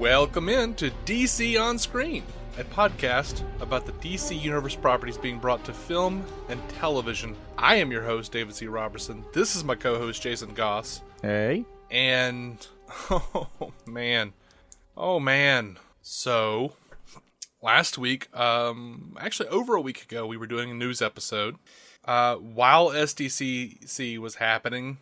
Welcome in to DC On Screen, a podcast about the DC Universe properties being brought to film and television. I am your host, David C. Robertson. This is my co-host, Jason Goss. Hey. And, oh man. So, last week, actually over a week ago, we were doing a news episode. While SDCC was happening,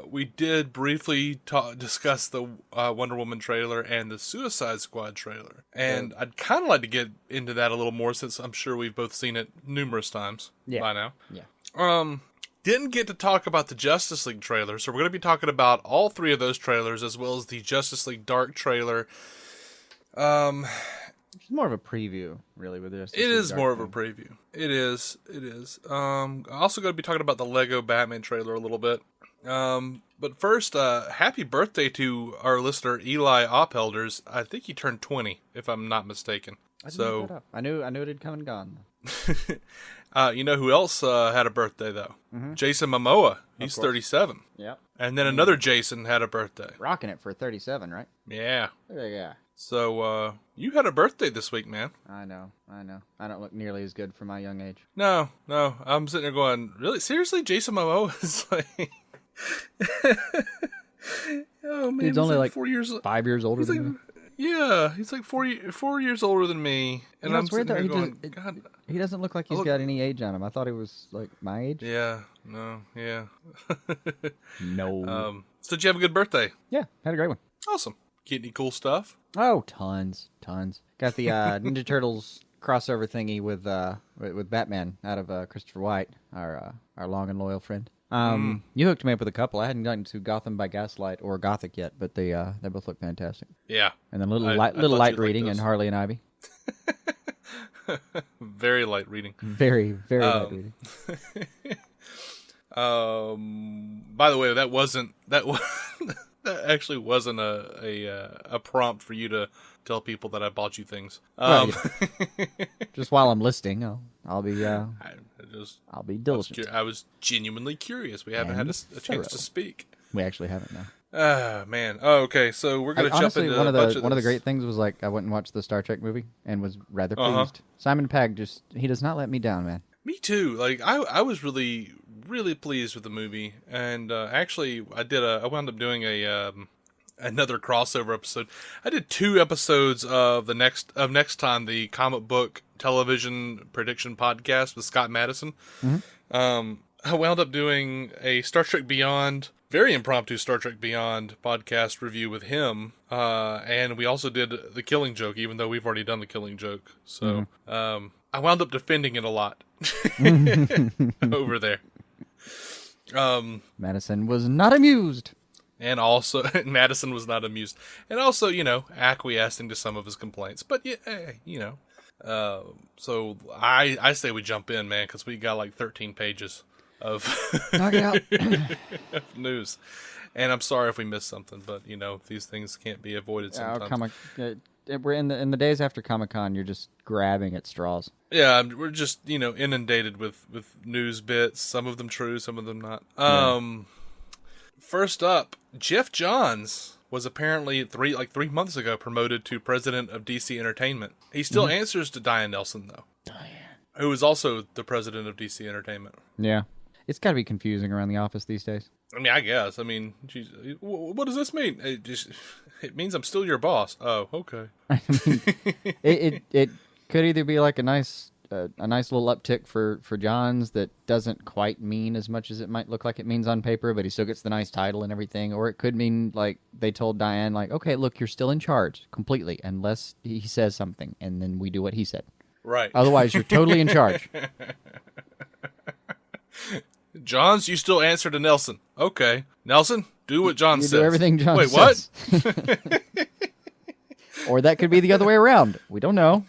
we did briefly discuss the Wonder Woman trailer and the Suicide Squad trailer. And I'd kind of like to get into that a little more since I'm sure we've both seen it numerous times by now. Yeah. Didn't get to talk about the Justice League trailer, so we're going to be talking about all three of those trailers as well as the Justice League Dark trailer. It's more of a preview, really, with this. It is more of a preview. It is. Also going to be talking about the Lego Batman trailer a little bit. But first, happy birthday to our listener, Eli Oppelders. I think he turned 20, if I'm not mistaken. I knew it had come and gone. You know who else had a birthday, though? Mm-hmm. Jason Momoa. He's 37. Yep. And then another Jason had a birthday. Rocking it for 37, right? Yeah. Yeah. So, you had a birthday this week, man. I know. I don't look nearly as good for my young age. No. I'm sitting there going, really? Seriously? Jason Momoa is like... Oh, man. He's only like 4 years... 5 years older than me. Yeah, he's like 4 years older than me. And I'm sitting there going, God... He doesn't look like he's got any age on him. I thought he was like my age. Yeah. No. So did you have a good birthday? Yeah, had a great one. Awesome. Get any cool stuff? Oh, tons. Got the Ninja Turtles crossover thingy with Batman out of Christopher White, our long and loyal friend. You hooked me up with a couple. I hadn't gotten to Gotham by Gaslight or Gothic yet, but they both look fantastic. Yeah. And then little light reading and Harley and Ivy. Very light reading. Very light reading. By the way, that actually wasn't a prompt for you to tell people that I bought you things. Just while I'm listing, I'll be I'll be diligent. I was genuinely curious. We haven't had a chance to speak. We actually haven't now. Man. Oh, okay. So we're gonna jump into one of the great things was like I went and watched the Star Trek movie and was rather pleased. Simon Pegg he does not let me down, man. Me too. Like I was really pleased with the movie, and actually I wound up doing another crossover episode. I did 2 episodes of next time, the comic book television prediction podcast with Scott Madison. Mm-hmm. I wound up doing a Star Trek Beyond, very impromptu Star Trek Beyond podcast review with him, and we also did The Killing Joke, even though we've already done The Killing Joke. So I wound up defending it a lot over there. Madison was not amused. And also, Madison was not amused. And also, acquiescing to some of his complaints. But, so I say we jump in, man, because we got like 13 pages of knock it out. of news. And I'm sorry if we missed something, but, these things can't be avoided sometimes. We're in the days after Comic-Con, you're just grabbing at straws. Yeah, we're just, inundated with news bits. Some of them true, some of them not. First up, Geoff Johns was apparently 3 months ago promoted to president of DC Entertainment. He still answers to Diane Nelson, though. Who is also the president of DC Entertainment. Yeah. It's got to be confusing around the office these days. I mean, I guess. I mean, geez, what does this mean? It means I'm still your boss. Oh, okay. I mean, it could either be like a nice little uptick for Johns that doesn't quite mean as much as it might look like it means on paper, but he still gets the nice title and everything. Or it could mean like they told Diane, like, okay, look, you're still in charge completely unless he says something, and then we do what he said. Right. Otherwise, you're totally in charge. Johns, you still answer to Nelson. Okay. Nelson, do what John says. Do everything John says. Wait, what? Or that could be the other way around. We don't know.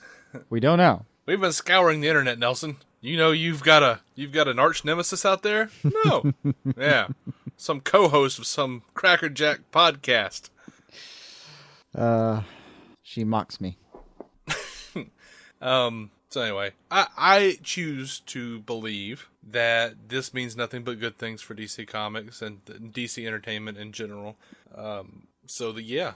We've been scouring the internet, Nelson. You've got an arch nemesis out there? No. Yeah. Some co-host of some crackerjack podcast. She mocks me. So anyway, I choose to believe that this means nothing but good things for DC Comics and DC Entertainment in general. Yeah.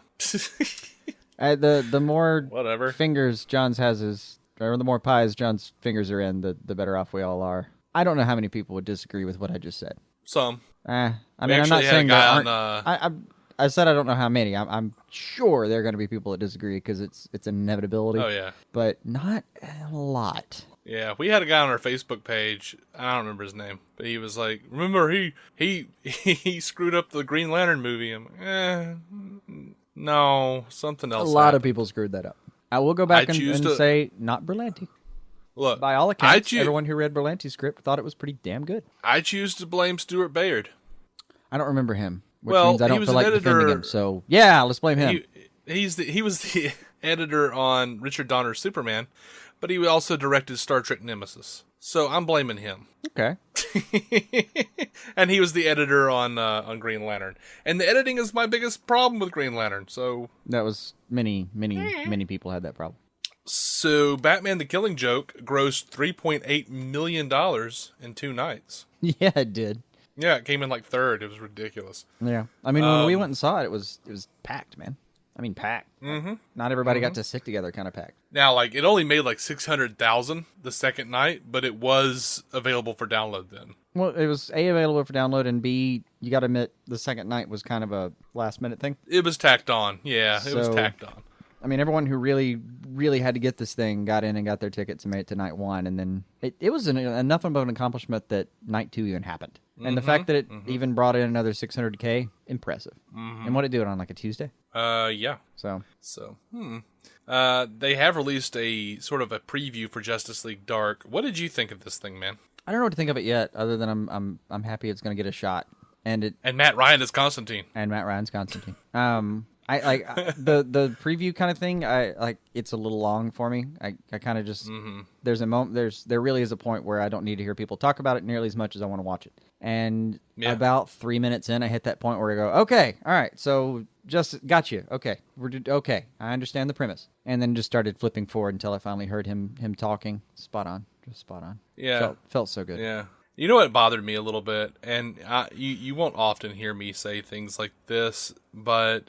The more Whatever. fingers John's has or the more pies John's fingers are in, the better off we all are. I don't know how many people would disagree with what I just said. Some. I We mean, I'm not actually had a saying there guy aren't. on. I said I don't know how many. I'm sure there are going to be people that disagree because it's an inevitability. Oh yeah. But not a lot. Yeah, we had a guy on our Facebook page. I don't remember his name, but he was like, "Remember he screwed up the Green Lantern movie." I'm like, no, something else. A lot happened. of people screwed that up. I will go back and say not Berlanti. Look, By all accounts, everyone who read Berlanti's script thought it was pretty damn good. I choose to blame Stuart Bayard. I don't remember him, which Well, means I he don't was feel an like defending editor- him. So yeah, let's blame him. He was the editor on Richard Donner's Superman, but he also directed Star Trek Nemesis. So I'm blaming him. Okay. And he was the editor on Green Lantern. And the editing is my biggest problem with Green Lantern. So That was many people had that problem. So Batman the Killing Joke grossed $3.8 million in 2 nights. Yeah, it did. Yeah, it came in like third. It was ridiculous. Yeah. I mean, when we went and saw it, it was packed, man. I mean, packed. Mm-hmm. Not everybody got to sit together, kind of packed. Now, like, it only made like 600,000 the second night, but it was available for download then. Well, it was A, available for download, and B, you got to admit, the second night was kind of a last-minute thing. It was tacked on. Yeah, it was tacked on. I mean, everyone who really, really had to get this thing got in and got their tickets and made it to night 1, and then it was enough of an accomplishment that night 2 even happened. And the fact that it even brought in another 600K, impressive. And what did it do it on, like a Tuesday? Yeah. So, they have released a sort of a preview for Justice League Dark. What did you think of this thing, man? I don't know what to think of it yet, other than I'm happy it's going to get a shot. And Matt Ryan is Constantine. And Matt Ryan's Constantine. I like the preview kind of thing. I like it's a little long for me. I kind of just there's a moment there really is a point where I don't need to hear people talk about it nearly as much as I want to watch it. And about 3 minutes in, I hit that point where I go, okay, all right, so just got you. Okay, okay. I understand the premise, and then just started flipping forward until I finally heard him talking. Spot on, just spot on. Yeah, felt so good. Yeah. You know what bothered me a little bit, and you won't often hear me say things like this, but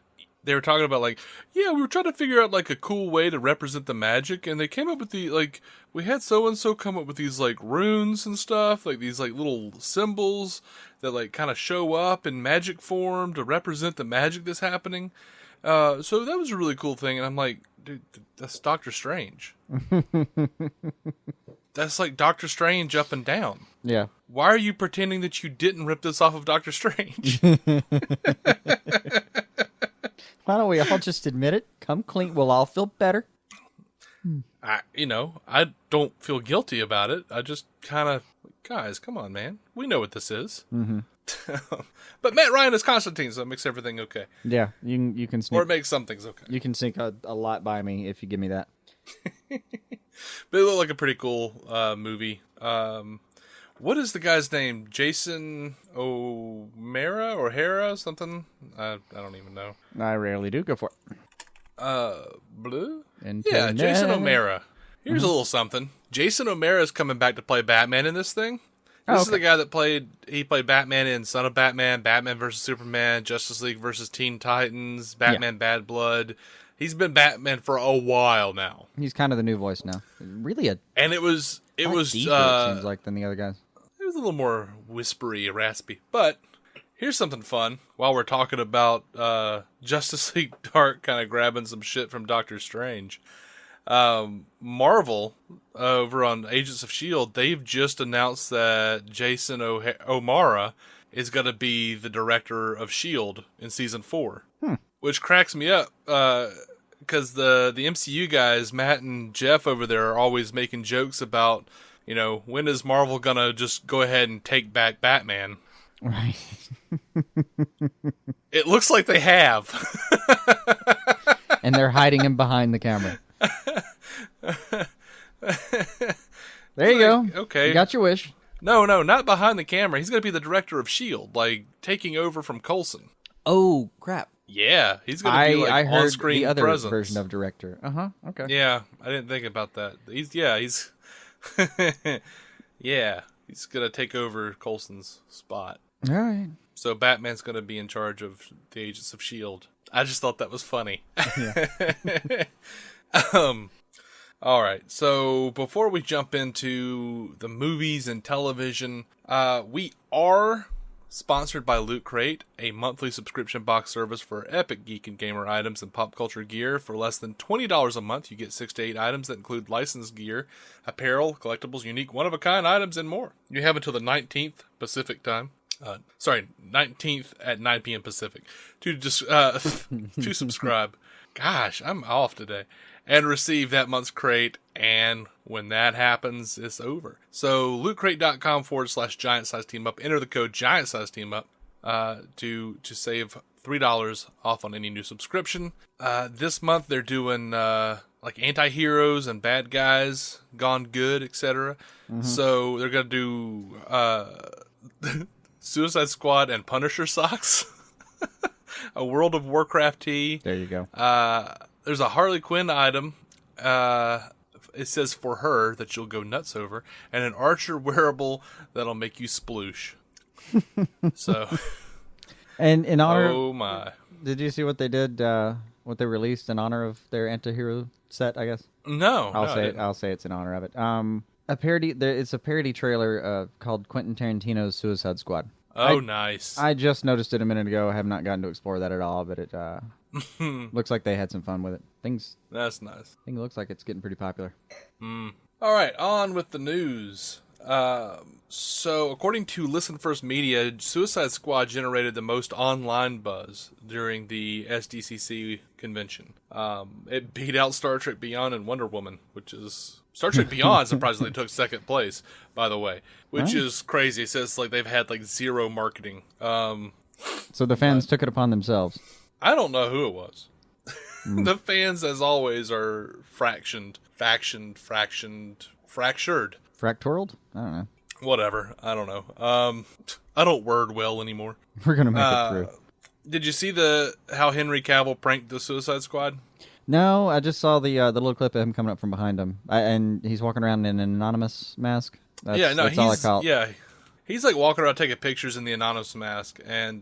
they were talking about like, yeah, we were trying to figure out like a cool way to represent the magic, and they came up with we had so and so come up with these like runes and stuff, like these like little symbols that like kind of show up in magic form to represent the magic that's happening. So that was a really cool thing, and I'm like, dude, that's Doctor Strange. That's like Doctor Strange up and down. Yeah. Why are you pretending that you didn't rip this off of Doctor Strange? Why don't we all just admit it? Come clean. We'll all feel better. I don't feel guilty about it. I just kind of, guys, come on, man. We know what this is. Mm-hmm. But Matt Ryan is Constantine, so it makes everything okay. Yeah, you can sneak. Or it makes some things okay. You can sneak a lot by me if you give me that. But it looked like a pretty cool movie. What is the guy's name? Jason O'Mara or Hera? Something? I don't even know. I rarely do. Go for it. Blue? Internet. Yeah, Jason O'Mara. Here's a little something. Jason O'Mara is coming back to play Batman in this thing. This is the guy that played Batman in Son of Batman, Batman vs. Superman, Justice League vs. Teen Titans, Batman Bad Blood. He's been Batman for a while now. He's kind of the new voice now. Really and it was deeper, it seems like, than the other guys. It was a little more whispery, raspy. But here's something fun. While we're talking about Justice League Dark kind of grabbing some shit from Doctor Strange. Marvel, over on Agents of S.H.I.E.L.D., they've just announced that Jason O'Mara is going to be the director of S.H.I.E.L.D. in Season 4. Which cracks me up, because the MCU guys, Matt and Geoff over there, are always making jokes about, when is Marvel going to just go ahead and take back Batman? Right. It looks like they have. And they're hiding him behind the camera. There you go. Okay. You got your wish. No, not behind the camera. He's going to be the director of S.H.I.E.L.D., like, taking over from Coulson. Oh, crap. Yeah, he's going to be, like, I heard on-screen the other presence. version of director. Okay. Yeah, I didn't think about that. He's yeah, he's going to take over Coulson's spot. All right. So Batman's going to be in charge of the Agents of S.H.I.E.L.D. I just thought that was funny. Yeah. All right, so before we jump into the movies and television, we are sponsored by Loot Crate, a monthly subscription box service for epic geek and gamer items and pop culture gear. For less than $20 a month, you get 6 to 8 items that include licensed gear, apparel, collectibles, unique, one-of-a-kind items, and more. You have until the 19th Pacific time. 19th at 9 p.m. Pacific to to subscribe. Gosh, I'm off today. And receive that month's crate, and when that happens, it's over. So, lootcrate.com/giant size team up. Enter the code giant size team up to save $3 off on any new subscription. This month they're doing like anti-heroes and bad guys, gone good, etc. Mm-hmm. So they're gonna do Suicide Squad and Punisher socks. A World of Warcraft tee. There you go. There's a Harley Quinn item. It says for her that you'll go nuts over, and an Archer wearable that'll make you sploosh. So, and in honor, oh my! Did you see what they did? What they released in honor of their anti-hero set? I guess. No, I'll say it's in honor of it. A parody. It's a parody trailer called Quentin Tarantino's Suicide Squad. Oh, nice! I just noticed it a minute ago. I have not gotten to explore that at all, but it looks like they had some fun with it. That's nice. I think it looks like it's getting pretty popular. All right, on with the news. So, according to Listen First Media, Suicide Squad generated the most online buzz during the SDCC convention. It beat out Star Trek Beyond and Wonder Woman, which is... Star Trek Beyond surprisingly took second place, by the way, which is crazy. It says like they've had like zero marketing. So the fans took it upon themselves. I don't know who it was. The fans, as always, are fractured. Fracturaled? I don't know. Whatever. I don't know. I don't word well anymore. We're gonna make it through. Did you see how Henry Cavill pranked the Suicide Squad? No, I just saw the little clip of him coming up from behind him, and he's walking around in an anonymous mask. That's all I call it. Yeah, he's like walking around taking pictures in the anonymous mask, and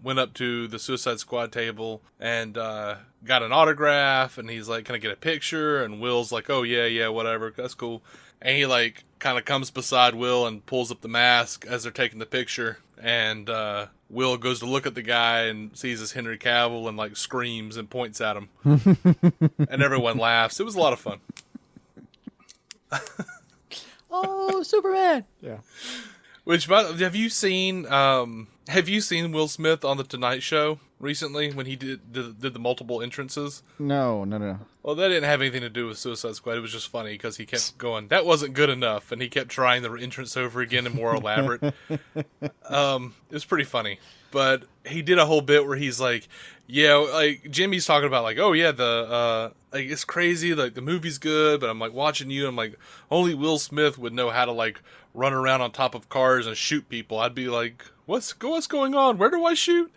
went up to the Suicide Squad table and got an autograph, and he's like, "Can I get a picture?" And Will's like, "Oh yeah, whatever, that's cool." And he like kind of comes beside Will and pulls up the mask as they're taking the picture, and Will goes to look at the guy and sees it's Henry Cavill and like screams and points at him, and everyone laughs. It was a lot of fun. Oh, Superman! Yeah. Which, have you seen Will Smith on the Tonight Show recently when he did the multiple entrances? No. Well, that didn't have anything to do with Suicide Squad. It was just funny because he kept going, that wasn't good enough, and he kept trying the entrance over again and more elaborate. It was pretty funny. But he did a whole bit where he's like, yeah, like Jimmy's talking about like, oh yeah, like it's crazy, like the movie's good, but I'm like watching you, I'm like, only Will Smith would know how to like run around on top of cars and shoot people. I'd be like, what's going on? Where do I shoot?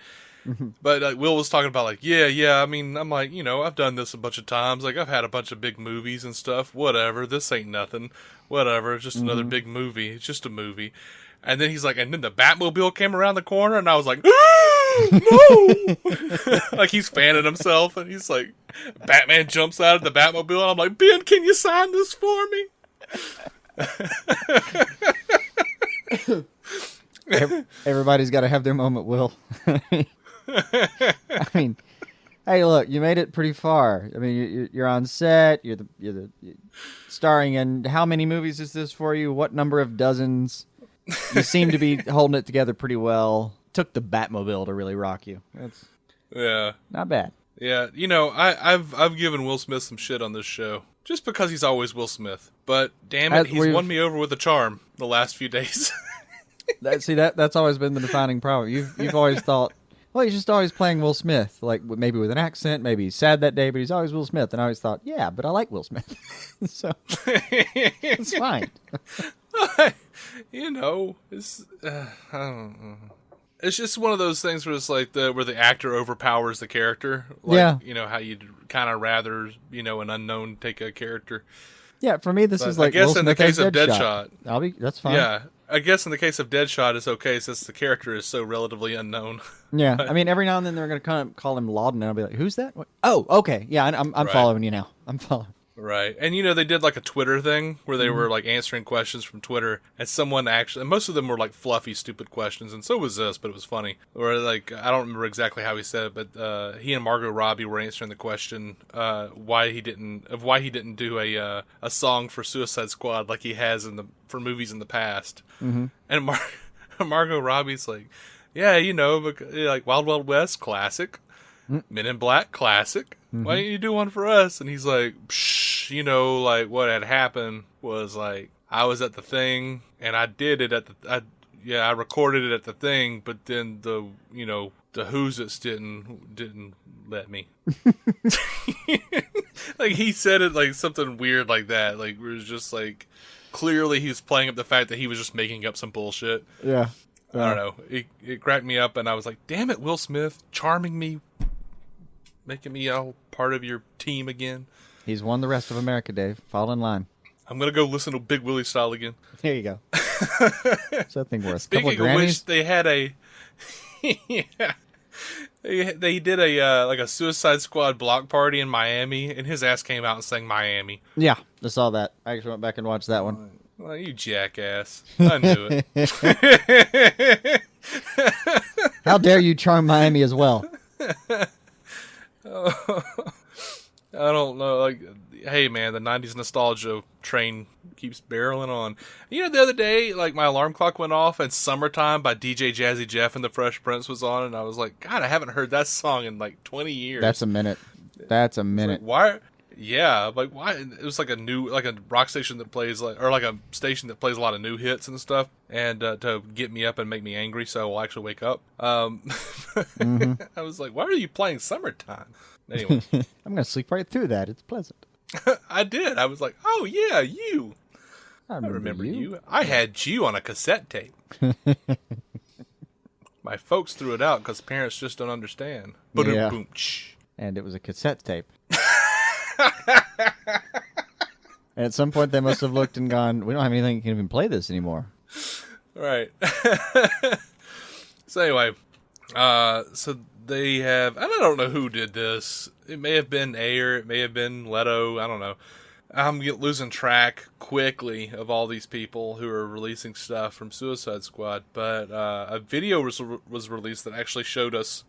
But like Will was talking about like, yeah. I mean, I'm like, I've done this a bunch of times. Like I've had a bunch of big movies and stuff. Whatever. This ain't nothing. Whatever. It's just another big movie. It's just a movie. And then he's like, and then the Batmobile came around the corner, and I was like, no! Like he's fanning himself, and he's like, Batman jumps out of the Batmobile, and I'm like, Ben, can you sign this for me? Everybody's got to have their moment, Will. I mean, hey, look, you made it pretty far. I mean, you're on set. You're starring in how many movies is this for you? What number of dozens? You seem to be holding it together pretty well. Took the Batmobile to really rock you. That's not bad. Yeah, I've given Will Smith some shit on this show just because he's always Will Smith. But damn it, he's won me over with a charm the last few days. That's always been the defining problem. You've always thought, well, he's just always playing Will Smith, like maybe with an accent, maybe he's sad that day, but he's always Will Smith. And I always thought, yeah, but I like Will Smith, so it's fine. It's I don't know. It's just one of those things where it's like where the actor overpowers the character. Like, how you'd kind of rather an unknown take a character. Yeah, for me this is like I guess Will in the Smith case of Deadshot, that's fine. Yeah, I guess in the case of Deadshot, it's okay since the character is so relatively unknown. Yeah, I mean, every now and then they're going to kind of call him Lawden, and I'll be like, who's that? What? Oh, okay. Yeah, I'm Right. following you now. I'm following. Right. And, they did like a Twitter thing where they were like answering questions from Twitter, and someone actually, and most of them were like fluffy, stupid questions, and so was this, but it was funny. Or like, I don't remember exactly how he said it, but he and Margot Robbie were answering the question why he didn't do a song for Suicide Squad like he has for movies in the past. Mm-hmm. And Margot Robbie's like, yeah, like Wild Wild West classic. Men in Black classic. Why didn't you do one for us? And he's like, psh, like what had happened was like I was at the thing and I did it I recorded it at the thing, but then the Who's It's didn't let me. Like he said it like something weird like that. Like it was just like clearly he was playing up the fact that he was just making up some bullshit. Yeah. I don't know. It cracked me up, and I was like, damn it, Will Smith, charming me, making me all part of your team again. He's won the rest of America, Dave. Fall in line. I'm going to go listen to Big Willie Style again. There you go. What's that thing worth? Speaking of which, they had a... yeah. They did a Suicide Squad block party in Miami, and his ass came out and sang Miami. Yeah, I saw that. I actually went back and watched that one. Well, you jackass. I knew it. How dare you charm Miami as well? I don't know. Like, hey, man, the 90s nostalgia train keeps barreling on. The other day, like, my alarm clock went off and Summertime by DJ Jazzy Jeff and the Fresh Prince was on, and I was like, God, I haven't heard that song in, like, 20 years. That's a minute. That's a minute. Like, why... Yeah, like why? It was like a rock station that plays or like a station that plays a lot of new hits and stuff, and to get me up and make me angry, so I will actually wake up. I was like, why are you playing Summertime? Anyway, I'm gonna sleep right through that. It's pleasant. I did. I was like, oh yeah, you. I remember you. I had you on a cassette tape. My folks threw it out because parents just don't understand. Yeah. Boom. And it was a cassette tape. And at some point they must have looked and gone, we don't have anything that can even play this anymore. Right. So anyway, so they have, and I don't know who did this. It may have been Ayer, it may have been Leto, I don't know. I'm losing track quickly of all these people who are releasing stuff from Suicide Squad, but a video was released that actually showed us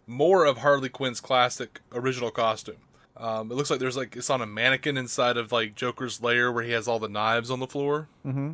more of Harley Quinn's classic original costume. It looks like it's on a mannequin inside of like Joker's lair where he has all the knives on the floor. Mm-hmm.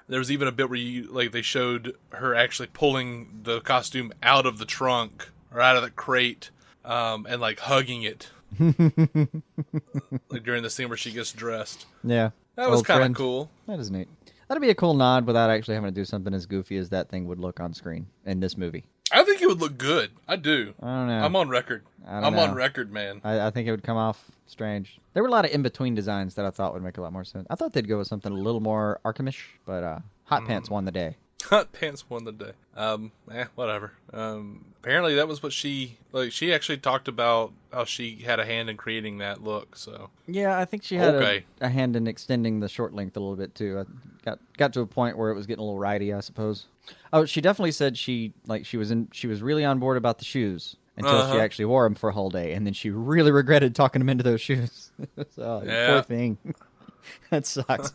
There was even a bit where they showed her actually pulling the costume out of the trunk or out of the crate, and like hugging it, like during the scene where she gets dressed. Yeah, that was kind of cool. That is neat. That'd be a cool nod without actually having to do something as goofy as that thing would look on screen in this movie. I think it would look good. I do. I don't know. I'm on record. On record, man. I think it would come off strange. There were a lot of in-between designs that I thought would make a lot more sense. I thought they'd go with something a little more Arkhamish, but Hot Pants won the day. Hot Pants won the day. Whatever. Apparently that was what she actually talked about how she had a hand in creating that look, so. Yeah, I think she had a hand in extending the short length a little bit too. I got to a point where it was getting a little ridey, I suppose. Oh, she definitely said she was really on board about the shoes until she actually wore them for a whole day, and then she really regretted talking them into those shoes. So, poor thing. That sucks.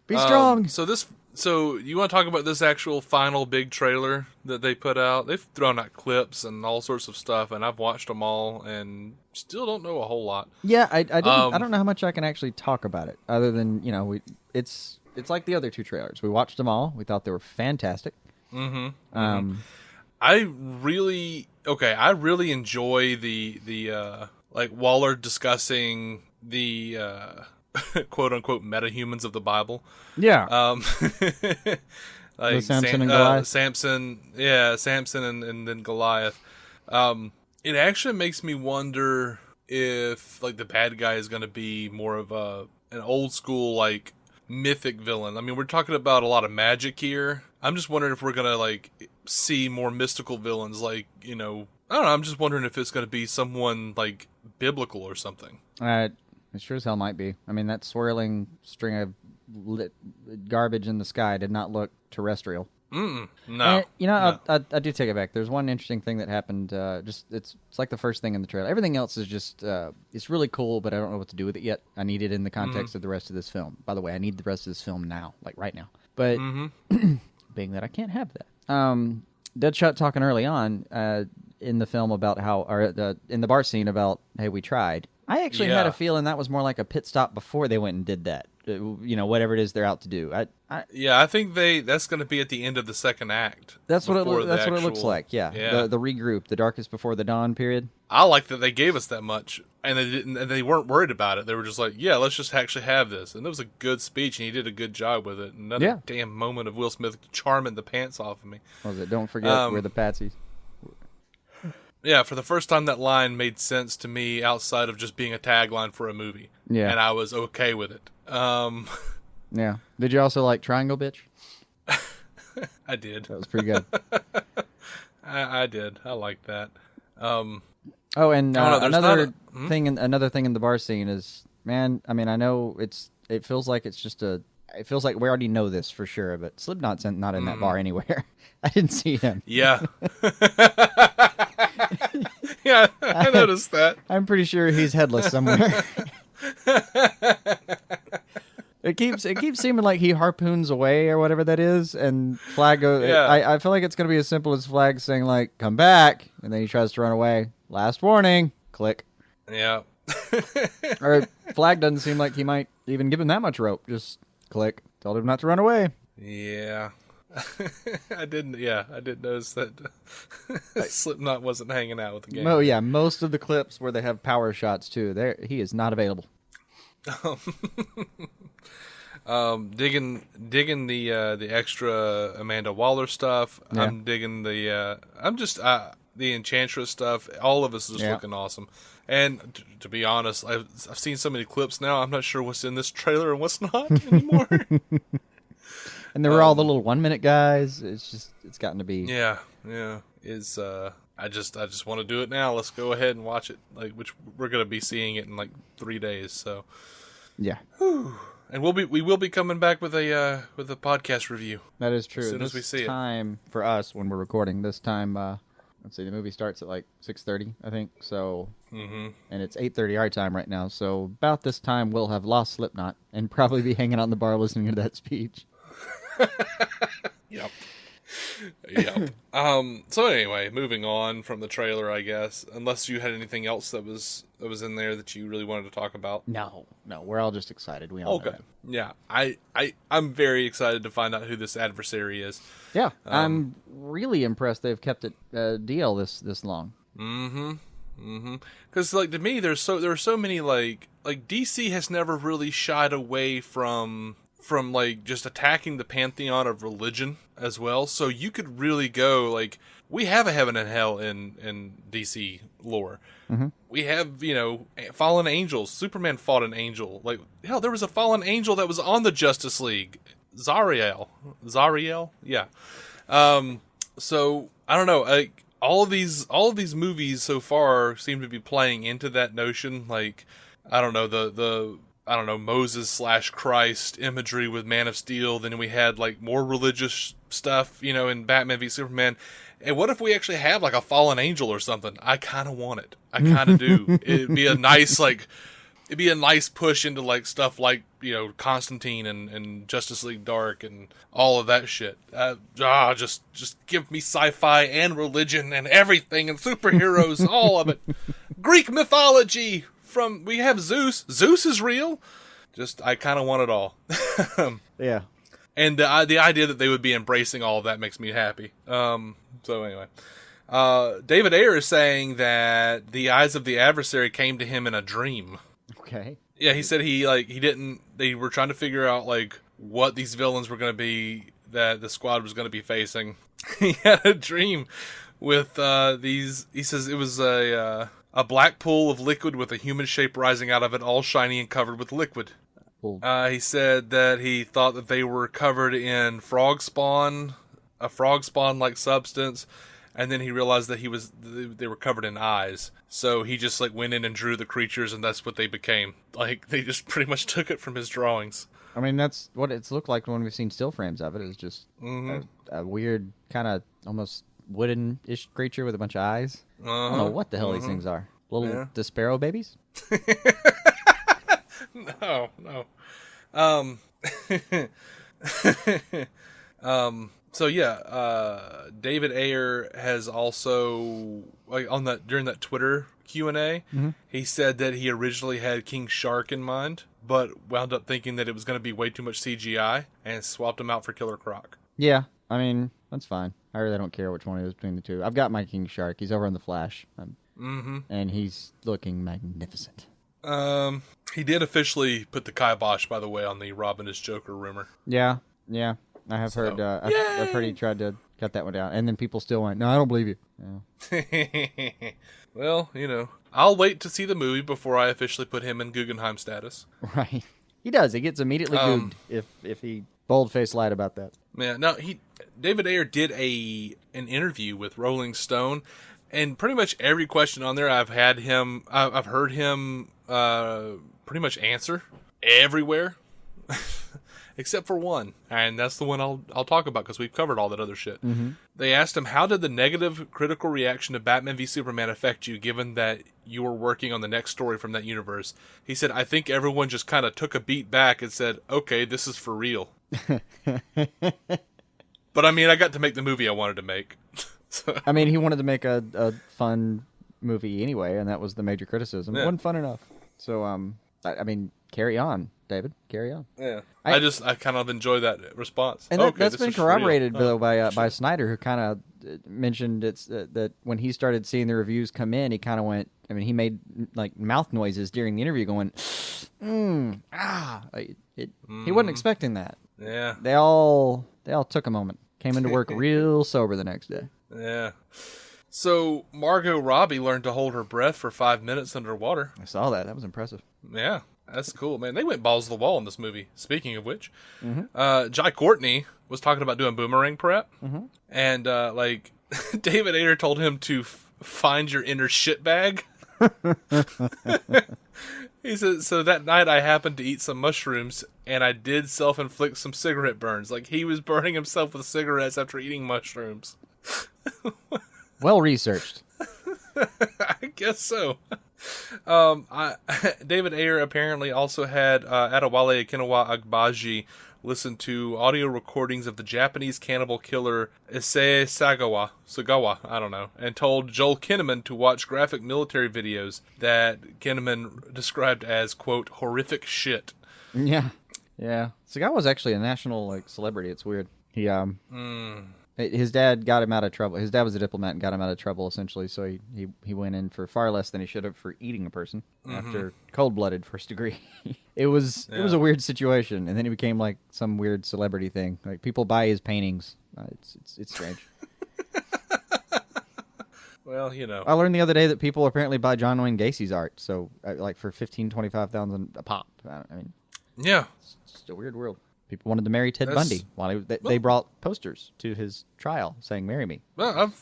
Be strong. So you want to talk about this actual final big trailer that they put out? They've thrown out clips and all sorts of stuff, and I've watched them all, and still don't know a whole lot. Yeah, I don't know how much I can actually talk about it, other than it's like the other two trailers. We watched them all. We thought they were fantastic. Mm-hmm. I really enjoy the like Waller discussing the quote unquote metahumans of the Bible. Yeah. Like Samson and Goliath. Samson and then Goliath. It actually makes me wonder if like the bad guy is going to be more of an old school like mythic villain. I mean, we're talking about a lot of magic here. I'm just wondering if we're going to like see more mystical villains, like, I don't know, I'm just wondering if it's going to be someone like biblical or something. It sure as hell might be. I mean, that swirling string of garbage in the sky did not look terrestrial. No. And, No. I do take it back. There's one interesting thing that happened. It's like the first thing in the trailer. Everything else is just it's really cool, but I don't know what to do with it yet. I need it in the context of the rest of this film. By the way, I need the rest of this film now, like right now. But being that I can't have that, Deadshot talking early on in the film about how, or in the bar scene about, hey, we tried. I actually had a feeling that was more like a pit stop before they went and did that. Whatever it is they're out to do. I think that's going to be at the end of the second act. That's what it looks like. Yeah. The regroup, the darkest before the dawn period. I like that they gave us that much, and they weren't worried about it. They were just like, yeah, let's just actually have this. And it was a good speech, and he did a good job with it. Another damn moment of Will Smith charming the pants off of me. What was it? Don't forget we're the patsies. Yeah, for the first time, that line made sense to me outside of just being a tagline for a movie. Yeah. And I was okay with it. Yeah. Did you also like Triangle Bitch? I did. That was pretty good. I did. I liked that. And another thing in the bar scene is, man, I mean, I know it feels like it feels like we already know this for sure, but Slipknot's not in that bar anywhere. I didn't see him. Yeah. Yeah, I noticed that. I'm pretty sure he's headless somewhere. It keeps seeming like he harpoons away or whatever that is, and Flag goes. Yeah. I feel like it's going to be as simple as Flag saying like, "Come back," and then he tries to run away. Last warning. Click. Yeah. Or Flag doesn't seem like he might even give him that much rope. Just click. Told him not to run away. Yeah. I didn't notice that Slipknot wasn't hanging out with the gang. Oh yeah, most of the clips where they have power shots too, he is not available. Digging the extra Amanda Waller stuff. Yeah. I'm digging the Enchantress stuff. All of us is looking awesome. And to be honest, I've seen so many clips now. I'm not sure what's in this trailer and what's not anymore. And there were all the little 1 minute guys. It's gotten to be. Yeah. I just want to do it now. Let's go ahead and watch it. Which we're going to be seeing it in 3 days. So. Yeah. Whew. And we will be coming back with a podcast review. That is true. As soon as we see it. Time for us when we're recording this time. Let's see. The movie starts at 6:30, I think. So. And it's 8:30 our time right now. So about this time we'll have lost Slipknot and probably be hanging out in the bar listening to that speech. Yep. So anyway, moving on from the trailer, I guess. Unless you had anything else that was in there that you really wanted to talk about. No, we're all just excited. We all know that. Yeah, I'm very excited to find out who this adversary is. Yeah, I'm really impressed they've kept it DL this long. Because to me, there are so many DC has never really shied away from just attacking the pantheon of religion as well. So you could really go we have a heaven and hell in DC lore. We have fallen angels. Superman fought an angel. Hell, there was a fallen angel that was on the Justice League. Zariel, yeah. So I don't know. All of these movies so far seem to be playing into that notion. I don't know Moses/Christ imagery with Man of Steel. Then we had more religious stuff, in Batman v Superman. And what if we actually have a fallen angel or something? I kind of want it. I kind of do. It'd be a nice push into stuff Constantine and Justice League Dark and all of that shit. Just give me sci-fi and religion and everything and superheroes, all of it. Greek mythology. We have Zeus. Zeus is real. I kind of want it all. Yeah. And the idea that they would be embracing all of that makes me happy. So anyway, David Ayer is saying that the eyes of the adversary came to him in a dream. Okay. Yeah, he said they were trying to figure out what these villains were going to be that the squad was going to be facing. He had a dream with these. He says it was a black pool of liquid with a human shape rising out of it, all shiny and covered with liquid. He said that he thought that they were covered in frog spawn, a frog spawn-like substance, and then he realized that they were covered in eyes. So he just went in and drew the creatures, and that's what they became. They just pretty much took it from his drawings. I mean, that's what it's looked like when we've seen still frames of it. It's just a weird kind of almost wooden-ish creature with a bunch of eyes. I don't know what the hell these things are. Little Despero babies? No. So yeah, David Ayer has also during that Twitter Q&A, he said that he originally had King Shark in mind, but wound up thinking that it was going to be way too much CGI and swapped him out for Killer Croc. Yeah, I mean, that's fine. I really don't care which one it is between the two. I've got my King Shark. He's over on the Flash, and he's looking magnificent. He did officially put the kibosh, by the way, on the Robin is Joker rumor. Yeah. I have heard. I've heard he tried to cut that one down, and then people still went, "No, I don't believe you." Yeah. Well, I'll wait to see the movie before I officially put him in Guggenheim status. Right. He does. He gets immediately googed if he bold-faced lied about that. Yeah. No, David Ayer did an interview with Rolling Stone, and pretty much every question on there I've heard him pretty much answer everywhere. Except for one, and that's the one I'll talk about because we've covered all that other shit. They asked him, how did the negative critical reaction to Batman v Superman affect you, given that you were working on the next story from that universe? He said, I think everyone just kind of took a beat back and said, okay, this is for real. But I mean, I got to make the movie I wanted to make. So. I mean, he wanted to make a fun movie anyway, and that was the major criticism. It wasn't fun enough. So, I mean, carry on, David. Carry on. Yeah. I kind of enjoy that response. And that's been corroborated though by Snyder, who kind of mentioned that when he started seeing the reviews come in, he kind of went. I mean, he made like mouth noises during the interview, going, He wasn't expecting that. Yeah. They all took a moment. Came into work real sober the next day. Yeah. So Margot Robbie learned to hold her breath for 5 minutes underwater. I saw that. That was impressive. Yeah. That's cool, man. They went balls to the wall in this movie. Speaking of which, Jai Courtney was talking about doing Boomerang prep, and David Ayer told him to find your inner shit bag. He said, so that night I happened to eat some mushrooms, and I did self-inflict some cigarette burns. Like, he was burning himself with cigarettes after eating mushrooms. Well researched. I guess so. David Ayer apparently also had Adewale Akinwumi Agbaji listen to audio recordings of the Japanese cannibal killer Issei Sagawa, I don't know, and told Joel Kinnaman to watch graphic military videos that Kinnaman described as, quote, horrific shit. Yeah. Sagawa's actually a national celebrity. It's weird. He His dad got him out of trouble. His dad was a diplomat and got him out of trouble, essentially, so he went in for far less than he should have for eating a person after cold-blooded first degree. It was a weird situation, and then he became like some weird celebrity thing. Like, people buy his paintings. It's strange. Well, I learned the other day that people apparently buy John Wayne Gacy's art, so like for $15,000-$25,000 a pop. I mean, yeah, it's just a weird world. People wanted to marry Ted Bundy. They brought posters to his trial saying, "Marry me." Well, I've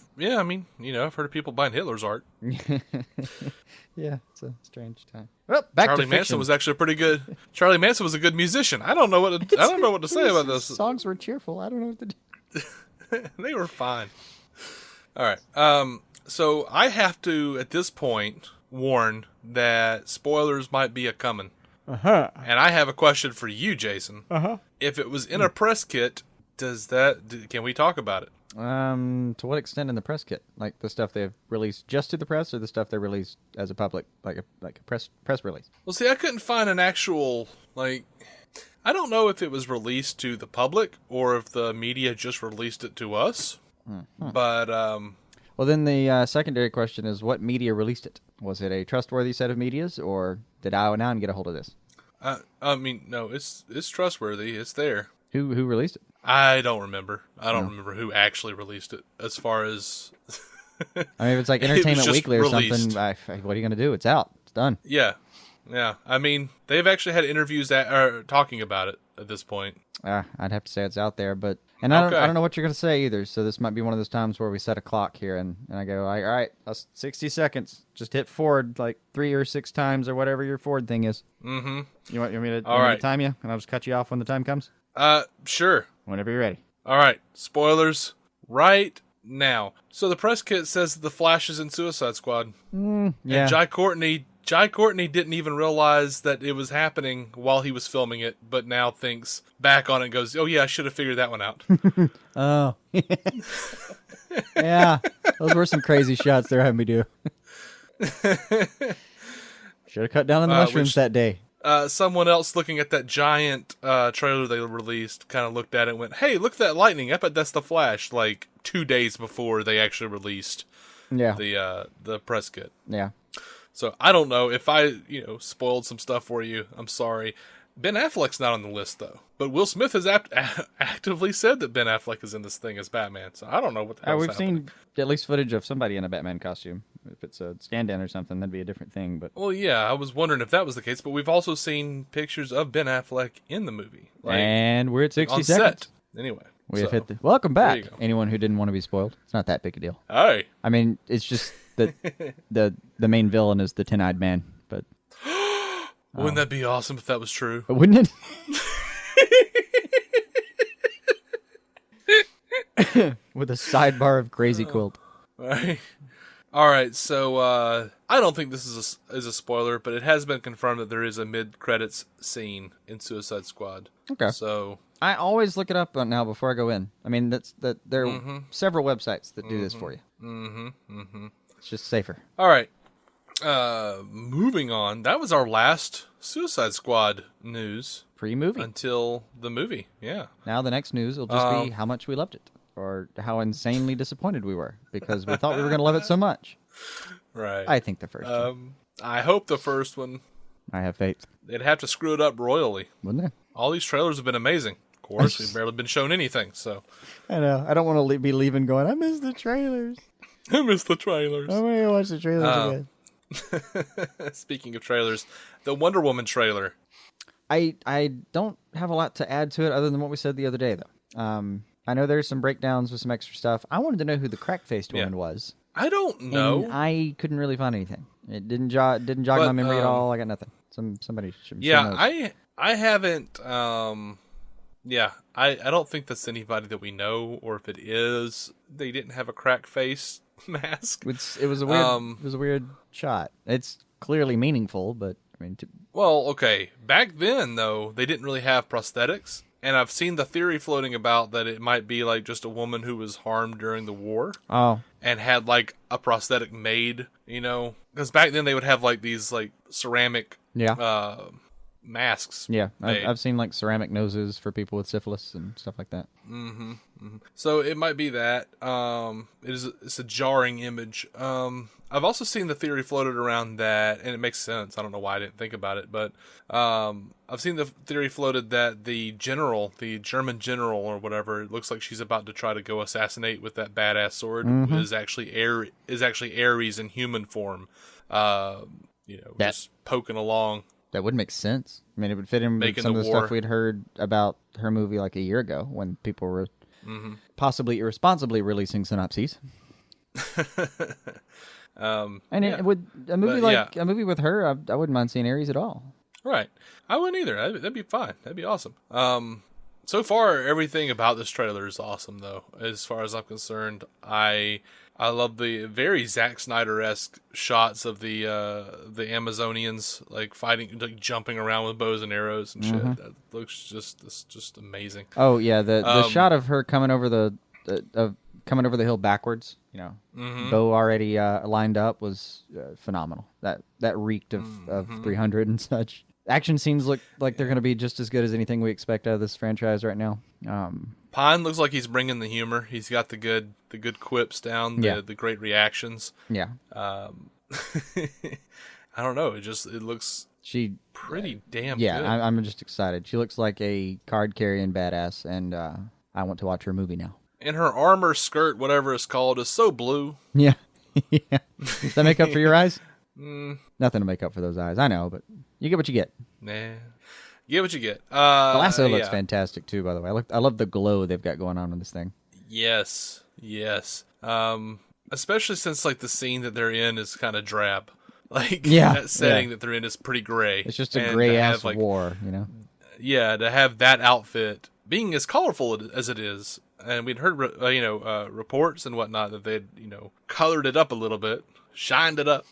heard of people buying Hitler's art. Yeah, it's a strange time. Well, back Charlie to Manson was actually pretty good. Charlie Manson was a good musician. I don't know what to say about this. Songs were cheerful. I don't know what to do. They were fine. All right. So I have to at this point warn that spoilers might be a coming. And I have a question for you, Jason. If it was in a press kit, can we talk about it? To what extent in the press kit? Like the stuff they've released just to the press, or the stuff they released as a public, like a press release? Well, see, I couldn't find an actual, I don't know if it was released to the public or if the media just released it to us. But, well, then the secondary question is, what media released it? Was it a trustworthy set of medias, or did IO9 get a hold of this? I mean, no, it's trustworthy. It's there. Who released it? I don't remember. I don't remember who actually released it. As far as, I mean, if it's like Entertainment Weekly or something, what are you going to do? It's out. It's done. Yeah. I mean, they've actually had interviews that are talking about it at this point. I'd have to say it's out there, but And I Okay. don't know what you're going to say either, so this might be one of those times where we set a clock here, and I go, all right, that's 60 seconds. Just hit forward like 3 or 6 times or whatever your forward thing is. Mm-hmm. You want me to right. time you? And I'll just cut you off when the time comes? Sure. Whenever you're ready. All right. Spoilers right now. So the press kit says that the Flash is in Suicide Squad. Yeah. And Jai Courtney didn't even realize that it was happening while he was filming it, but now thinks back on it and goes, oh yeah, I should have figured that one out. Oh. Yeah. Those were some crazy shots they're having me do. Should have cut down on the mushrooms that day. Someone else looking at that giant trailer they released kind of looked at it and went, hey, look at that lightning. I bet that's the Flash, like 2 days before they actually released the press kit. Yeah. So I don't know if I, spoiled some stuff for you. I'm sorry. Ben Affleck's not on the list, though. But Will Smith has actively said that Ben Affleck is in this thing as Batman. So I don't know what the hell's We've happening. seen at least footage of somebody in a Batman costume. If it's a stand-in or something, that'd be a different thing. But Well, yeah, I was wondering if that was the case. But we've also seen pictures of Ben Affleck in the movie. And we're at 60 on seconds. Set. Anyway. We have hit the... Welcome back, you go. anyone who didn't want to be spoiled. It's not that big a deal. Hey. I mean, it's just that the main villain is the Tin-Eyed Man. But Wouldn't that be awesome if that was true? wouldn't it? With a sidebar of crazy quilt. Right. All right, so I don't think this is a spoiler, but it has been confirmed that there is a mid-credits scene in Suicide Squad. Okay. So I always look it up now before I go in. I mean, there are several websites that do this for you. It's just safer. all right. Moving on. That was our last Suicide Squad news Pre-movie. until the movie. Yeah. Now the next news will just be how much we loved it. Or how insanely disappointed we were. Because we thought we were going to love it so much. Right. I think the first one. I hope the first one. I have faith. They'd have to screw it up royally. Wouldn't they? All these trailers have been amazing. Of course, we've barely been shown anything, so. I know. I don't want to be leaving going, I miss the trailers. I miss the trailers. I'm going to watch the trailers again. Speaking of trailers, the Wonder Woman trailer. I don't have a lot to add to it other than what we said the other day, though. I know there's some breakdowns with some extra stuff. I wanted to know who the crack-faced woman was. I don't know. And I couldn't really find anything. It didn't jog my memory at all. I got nothing. Somebody should Yeah, knows. I haven't. Yeah, I don't think that's anybody that we know, or if it is, they didn't have a crack face mask. It was a weird shot. It's clearly meaningful, but I mean, Well, okay. Back then, though, they didn't really have prosthetics. And I've seen the theory floating about that it might be like just a woman who was harmed during the war. Oh. And had like a prosthetic made, because back then they would have like these like ceramic masks. Yeah, made. I've seen like ceramic noses for people with syphilis and stuff like that. So it might be that. It's a jarring image. I've also seen the theory floated around that, and it makes sense. I don't know why I didn't think about it, but I've seen the theory floated that the German general or whatever, it looks like she's about to try to go assassinate with that badass sword. Is actually Ares in human form. Just poking along. That would make sense. I mean, it would fit in with some of the stuff we'd heard about her movie like a year ago when people were possibly irresponsibly releasing synopses. It would a movie with her, I wouldn't mind seeing Ares at all. Right, I wouldn't either. That'd be fine. That'd be awesome. So far, everything about this trailer is awesome, though. As far as I'm concerned, I love the very Zack Snyder-esque shots of the Amazonians like fighting, like jumping around with bows and arrows and shit. That looks just amazing. Oh yeah, the shot of her coming over the hill backwards, bow already lined up, was phenomenal. That reeked of 300 and such. Action scenes look like they're going to be just as good as anything we expect out of this franchise right now. Pine looks like he's bringing the humor. He's got the good quips down, the great reactions. Yeah. I don't know. It looks pretty damn good. Yeah, I'm just excited. She looks like a card-carrying badass, and I want to watch her movie now. And her armor skirt, whatever it's called, is so blue. Yeah. Yeah. Does that make up for your eyes? Nothing to make up for those eyes. I know, but you get what you get. Nah. Get what you get. The lasso looks fantastic too, by the way. I love the glow they've got going on this thing. Yes. Especially since like the scene that they're in is kind of drab. Like that setting that they're in is pretty gray. It's just a gray ass war, Yeah, to have that outfit being as colorful as it is, and we'd heard reports and whatnot that they'd colored it up a little bit, shined it up.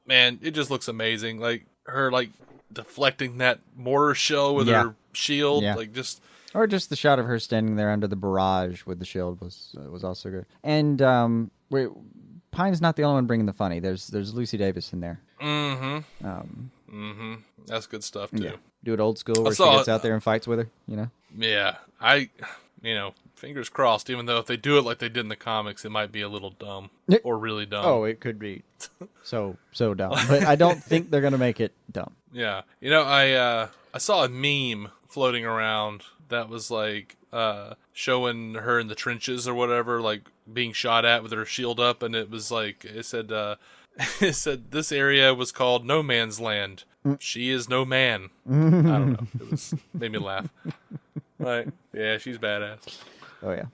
Man, it just looks amazing. Like her deflecting that mortar shell with her shield, or just the shot of her standing there under the barrage with the shield was also good. And Pine's not the only one bringing the funny. There's Lucy Davis in there. That's good stuff too. Yeah. Do it old school where she gets out there and fights with her. Yeah, fingers crossed. Even though if they do it like they did in the comics, it might be a little dumb or really dumb. Oh, it could be so dumb. But I don't think they're gonna make it dumb. Yeah, I saw a meme floating around that was like showing her in the trenches or whatever, like being shot at with her shield up, and it was like it said this area was called No Man's Land. She is no man. I don't know. It made me laugh. Right? Yeah, she's badass. Oh yeah.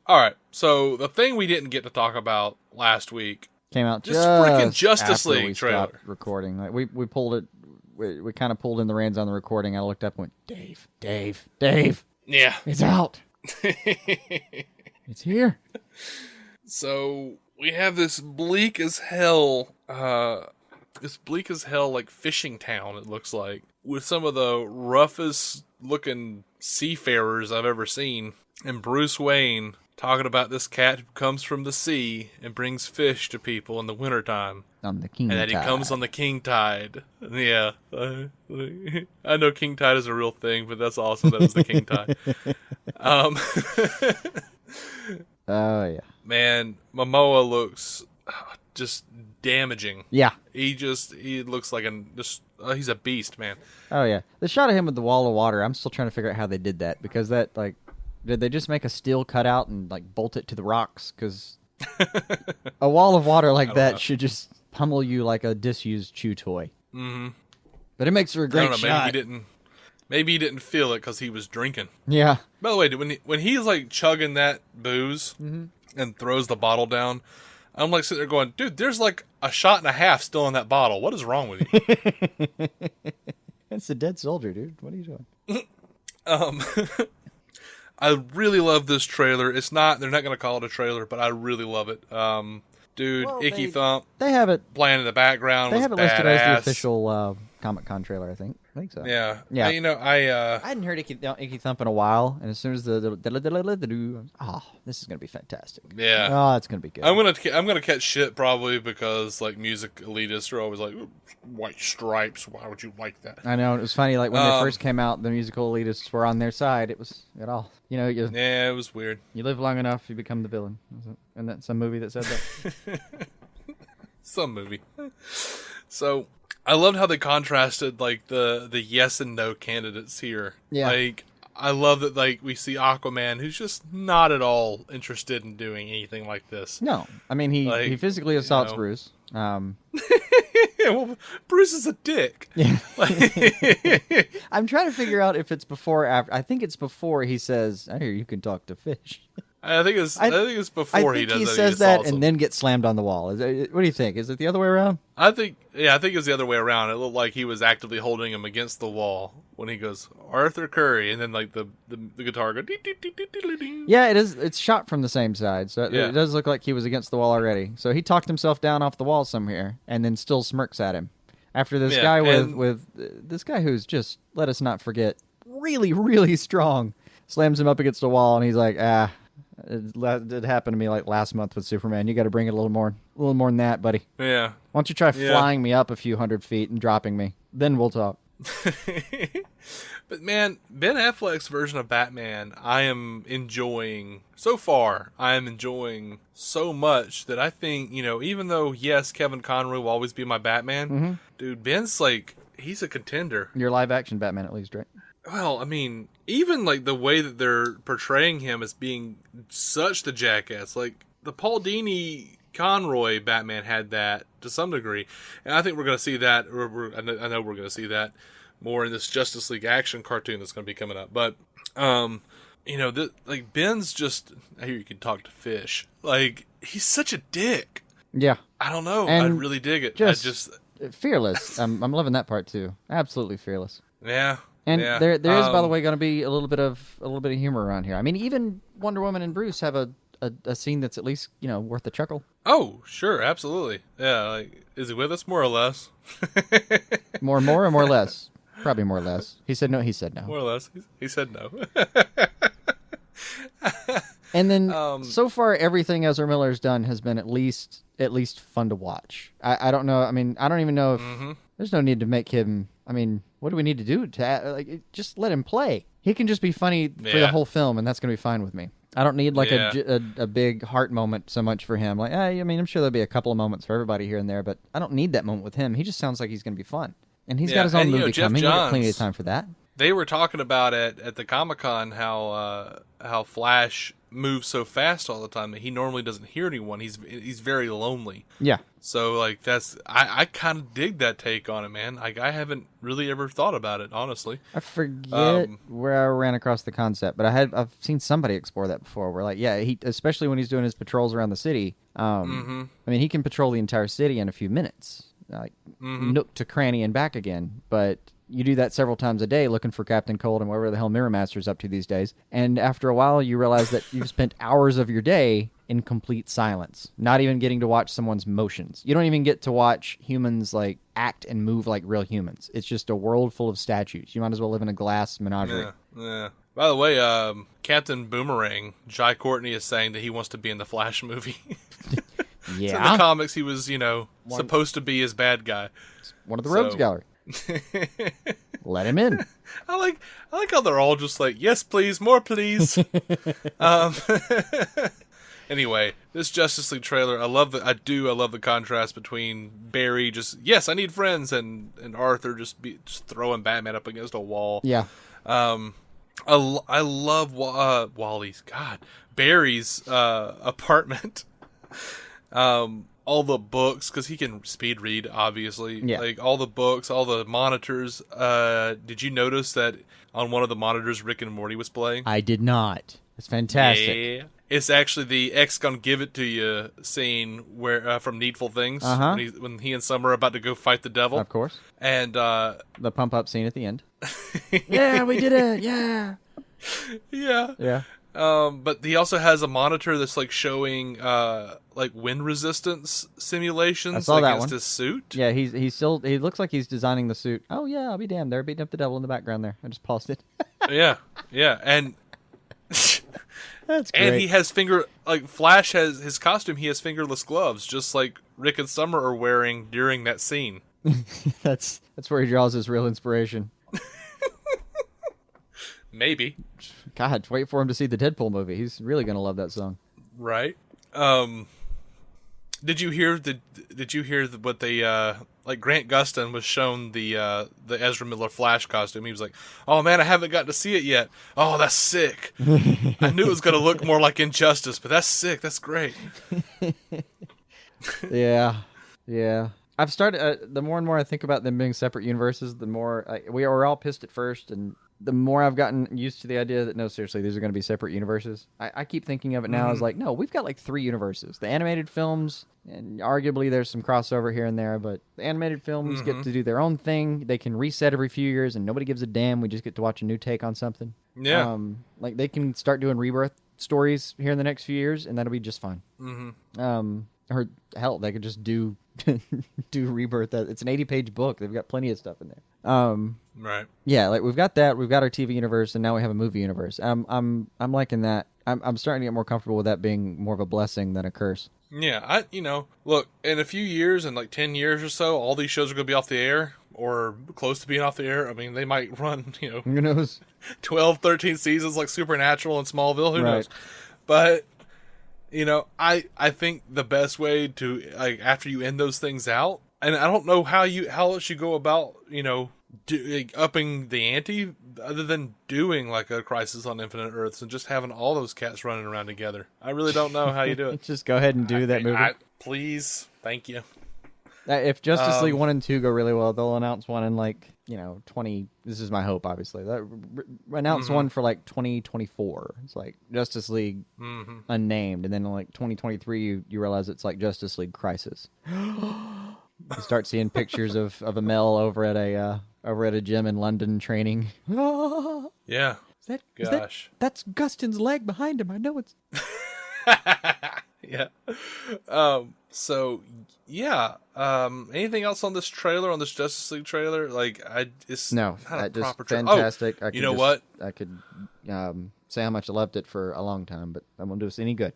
All right. So the thing we didn't get to talk about last week came out just freaking Justice League trailer. Recording. Like we pulled it. We kind of pulled in the reins on the recording. I looked up and went, Dave. Yeah. It's out. It's here. So we have this bleak as hell, like fishing town, it looks like, with some of the roughest looking seafarers I've ever seen. And Bruce Wayne talking about this cat who comes from the sea and brings fish to people in the wintertime. On the king tide. And that he comes on the king tide. Yeah. I know king tide is a real thing, but that's awesome that it's the king tide. Oh, yeah. Man, Momoa looks just damaging. Yeah. He looks like he's a beast, man. Oh, yeah. The shot of him with the wall of water, I'm still trying to figure out how they did that, because that, did they just make a steel cutout and, bolt it to the rocks? Because a wall of water like that should just pummel you like a disused chew toy. Mm-hmm. But it makes for a great shot. Maybe he didn't feel it because he was drinking. Yeah. By the way, when he's chugging that booze and throws the bottle down, I'm sitting there going, dude, there's a shot and a half still in that bottle. What is wrong with you? It's a dead soldier, dude. What are you doing? I really love this trailer. They're not going to call it a trailer, but I really love it. Icky Thump. They have it playing in the background. They have it listed as the official Comic-Con trailer, I think so. Yeah. Yeah. I hadn't heard Icky Thump in a while, and as soon as this is going to be fantastic. Yeah. Oh, it's going to be good. I'm gonna catch shit probably because music elitists are always like, white stripes. Why would you like that? I know. It was funny. When they first came out, the musical elitists were on their side. It was it all. Yeah, it was weird. You live long enough, you become the villain. Isn't that some movie that said that? Some movie. So I loved how they contrasted the yes and no candidates here. Yeah. I love that we see Aquaman, who's just not at all interested in doing anything like this. No, I mean he physically assaults Bruce. Well, Bruce is a dick. Yeah. I'm trying to figure out if it's before or after. I think it's before he says, "I hear you can talk to fish." I think it's before he does that. He says that and then gets slammed on the wall. What do you think? Is it the other way around? I think it was the other way around. It looked like he was actively holding him against the wall when he goes, Arthur Curry, and then the guitar goes. Yeah, it is. It's shot from the same side, so it does look like he was against the wall already. So he talked himself down off the wall somewhere, and then still smirks at him. After this guy with this guy who's just, let us not forget, really, really strong, slams him up against the wall, and he's like, It happened to me last month with Superman. You got to bring it a little more than that, buddy. Yeah. Why don't you try flying me up a few hundred feet and dropping me? Then we'll talk. But man, Ben Affleck's version of Batman, I am enjoying so far. I am enjoying so much that I think, even though yes, Kevin Conroy will always be my Batman, dude, Ben's he's a contender. Your live action Batman, at least, right? Well, I mean, even the way that they're portraying him as being such the jackass, the Paul Dini Conroy Batman had that to some degree, and I think we're going to see that. I know we're going to see that, more in this Justice League action cartoon that's going to be coming up. But, like Ben's just, I hear you can talk to fish. Like, he's such a dick. Yeah. I don't know. And I really dig it. Fearless. I'm loving that part too. Absolutely fearless. Yeah. And there is, by the way, going to be a little bit of humor around here. I mean, even Wonder Woman and Bruce have a scene that's at least worth a chuckle. Oh, sure, absolutely. Yeah, like, is he with us, more or less? more or more or less? Probably more or less. He said no. He said no. More or less. He said no. And then so far, everything Ezra Miller's done has been at least fun to watch. I don't know. I mean, I don't even know if there's no need to make him. I mean, what do we need to do to just let him play? He can just be funny for the whole film, and that's going to be fine with me. I don't need like a big heart moment so much for him. Like, I mean, I'm sure there'll be a couple of moments for everybody here and there, but I don't need that moment with him. He just sounds like he's going to be fun, and he's got his own movie coming. He's got plenty of time for that. They were talking about at the Comic-Con how Flash moves so fast all the time that he normally doesn't hear anyone. He's very lonely. Yeah. So like I kind of dig that take on it, man. Like I haven't really ever thought about it, honestly. I forget where I ran across the concept, but I've seen somebody explore that before. Where like, he especially when he's doing his patrols around the city. I mean, he can patrol the entire city in a few minutes, like nook to cranny and back again, but. You do that several times a day looking for Captain Cold and whatever the hell Mirror Master's up to these days. And after a while, you realize that you've spent hours of your day in complete silence, not even getting to watch someone's motions. You don't even get to watch humans like act and move like real humans. It's just a world full of statues. You might as well live in a glass menagerie. Yeah. By the way, Captain Boomerang, Jai Courtney, is saying that he wants to be in the Flash movie. Yeah. So in the comics, he was, supposed to be his bad guy. It's one of the Rogues Gallery. Let him in. I like how they're all just like, yes, please, more, please. Anyway, this Justice League trailer, I love the contrast between Barry just, yes, I need friends, and Arthur just throwing Batman up against a wall. Yeah. I love Barry's apartment. All the books, because he can speed read, obviously. Yeah. Like, all the books, all the monitors. Did you notice that on one of the monitors Rick and Morty was playing? I did not. It's fantastic. Yeah. It's actually the X Gonna Give It To You scene where from Needful Things, when he and Summer are about to go fight the devil. Of course. And the pump-up scene at the end. Yeah, we did it! Yeah! Yeah. Yeah. But he also has a monitor that's like showing like wind resistance simulations against his suit. Yeah, he looks like he's designing the suit. Oh yeah, I'll be damned. They're beating up the devil in the background there. I just paused it. Yeah, and that's great. And he has Flash has his costume. He has fingerless gloves, just like Rick and Summer are wearing during that scene. That's where he draws his real inspiration. Maybe. God, wait for him to see the Deadpool movie. He's really gonna love that song. Right. Did you hear what they like? Grant Gustin was shown the Ezra Miller Flash costume. He was like, "Oh man, I haven't gotten to see it yet. Oh, that's sick. I knew it was gonna look more like Injustice, but that's sick. That's great." Yeah. I've started. The more and more I think about them being separate universes, the more we were all pissed at first, and the more I've gotten used to the idea that, no, seriously, these are going to be separate universes. I keep thinking of it now as like, no, we've got like 3 universes. The animated films, and arguably there's some crossover here and there, but the animated films get to do their own thing. They can reset every few years, and nobody gives a damn. We just get to watch a new take on something. Yeah. Like, they can start doing rebirth stories here in the next few years, and that'll be just fine. Or, hell, they could just do rebirth. It's an 80-page book. They've got plenty of stuff in there. Right. Yeah, like we've got that. We've got our TV universe, and now we have a movie universe. I'm liking that. I'm starting to get more comfortable with that being more of a blessing than a curse. Yeah, look, in a few years, in like 10 years or so, all these shows are going to be off the air or close to being off the air. I mean, they might run, who knows, 12, 13 seasons like Supernatural and Smallville. Who knows? But I think the best way to, like, after you end those things out, and I don't know how else you go about, upping the ante other than doing like a Crisis on Infinite Earths and just having all those cats running around together. I really don't know how you do it. Just go ahead and do that movie. Please. Thank you. If Justice League 1 and 2 go really well, they'll announce one in like This is my hope, obviously. That announce one for like 2024. It's like Justice League unnamed, and then in like 2023, you realize it's like Justice League Crisis. You start seeing pictures of Amel over at a gym in London training. Yeah. That's Gustin's leg behind him. I know it's. Yeah. So yeah. Anything else on this trailer, on this Justice League trailer? Like, it's not a just proper fantastic. Oh, you know what? I could say how much I loved it for a long time, but that won't do us any good.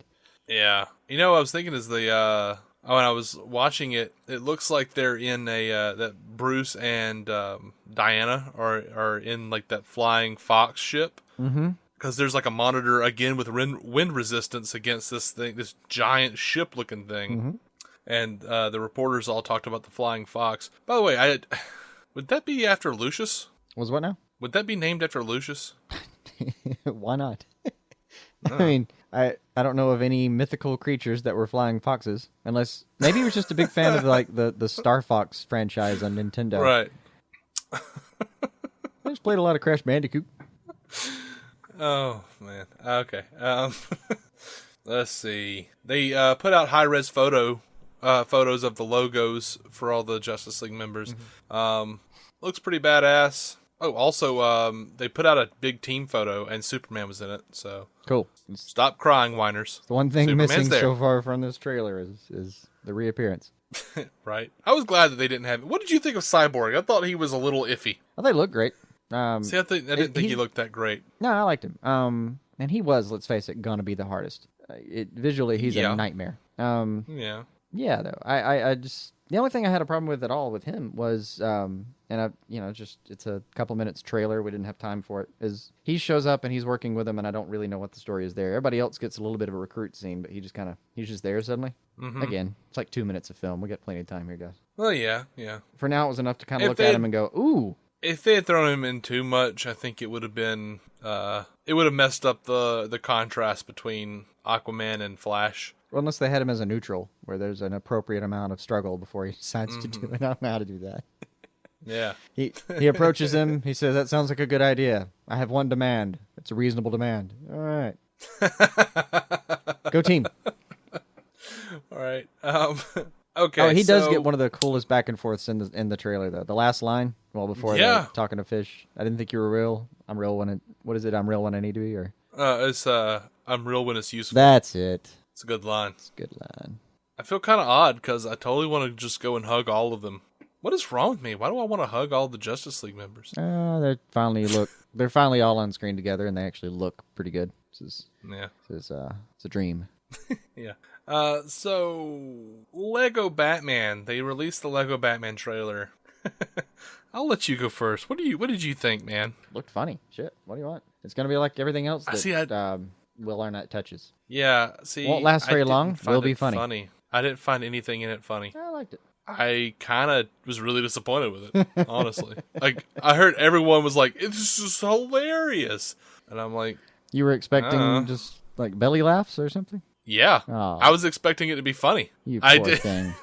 Yeah. You know, what I was thinking is when I was watching it, it looks like they're in that Bruce and Diana are in like that flying fox ship. Mm-hmm. Because there's like a monitor again with wind resistance against this giant ship-looking thing, and the reporters all talked about the flying fox. By the way, would that be after Lucius? Was what now? Would that be named after Lucius? Why not? I mean, I don't know of any mythical creatures that were flying foxes, unless maybe he was just a big fan of like the Star Fox franchise on Nintendo. Right. I just played a lot of Crash Bandicoot. Oh man. Okay. Let's see. They put out high-res photos of the logos for all the Justice League members. Looks pretty badass. Oh, also, they put out a big team photo, and Superman was in it. So cool. Stop crying, whiners. The one thing Superman's missing there so far from this trailer is the reappearance. Right. I was glad that they didn't have it. What did you think of Cyborg? I thought he was a little iffy. Oh, they look great. See, I didn't think he looked that great. No, I liked him. And he was, let's face it, gonna be the hardest. Visually, he's a nightmare. Yeah. Yeah, though. I just the only thing I had a problem with at all with him was, it's a couple minutes trailer. We didn't have time for it. Is he shows up and he's working with him, and I don't really know what the story is there. Everybody else gets a little bit of a recruit scene, but he's just there suddenly. Again, it's like 2 minutes of film. We got plenty of time here, guys. Well, yeah. For now, it was enough to kind of look at him and go, ooh. If they had thrown him in too much, I think it would have been it would have messed up the contrast between Aquaman and Flash. Well, unless they had him as a neutral, where there's an appropriate amount of struggle before he decides to do it. I don't know how to do that. Yeah. He approaches him. He says, "That sounds like a good idea. I have one demand. It's a reasonable demand." All right. Go team. All right. Okay. Oh, he does get one of the coolest back and forths in the trailer, though. The last line, before talking to Fish. I didn't think you were real. I'm real when what is it? I'm real when I need to be, or it's I'm real when it's useful. That's it. It's a good line. It's a good line. I feel kind of odd because I totally want to just go and hug all of them. What is wrong with me? Why do I want to hug all the Justice League members? They're finally all on screen together, and they actually look pretty good. It's a dream. Yeah. So Lego Batman. They released the Lego Batman trailer. I'll let you go first. What did you think, man? Looked funny. Shit. What do you want? It's gonna be like everything else that Will Arnett touches. Yeah. See, won't last very long. Will be funny. I didn't find anything in it funny. I liked it. I kind of was really disappointed with it, honestly. Like, I heard everyone was like, "It's just hilarious," and I'm like, "You were expecting just like belly laughs or something?" Yeah, I was expecting it to be funny. You poor thing.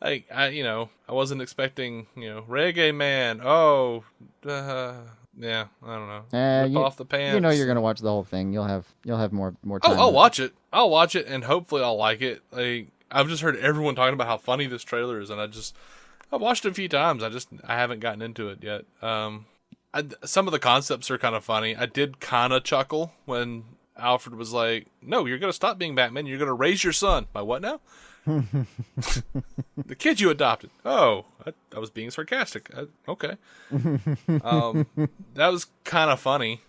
I wasn't expecting, Reggae Man. Oh, yeah, I don't know. Rip off the pants. You know you're gonna watch the whole thing. You'll have more time. I'll watch it. I'll watch it, and hopefully I'll like it. Like, I've just heard everyone talking about how funny this trailer is, and I've watched it a few times. I haven't gotten into it yet. Some of the concepts are kind of funny. I did kind of chuckle when Alfred was like, "No, you're gonna stop being Batman. You're gonna raise your son." By what now? The kid you adopted. Oh, I was being sarcastic. Okay. That was kind of funny.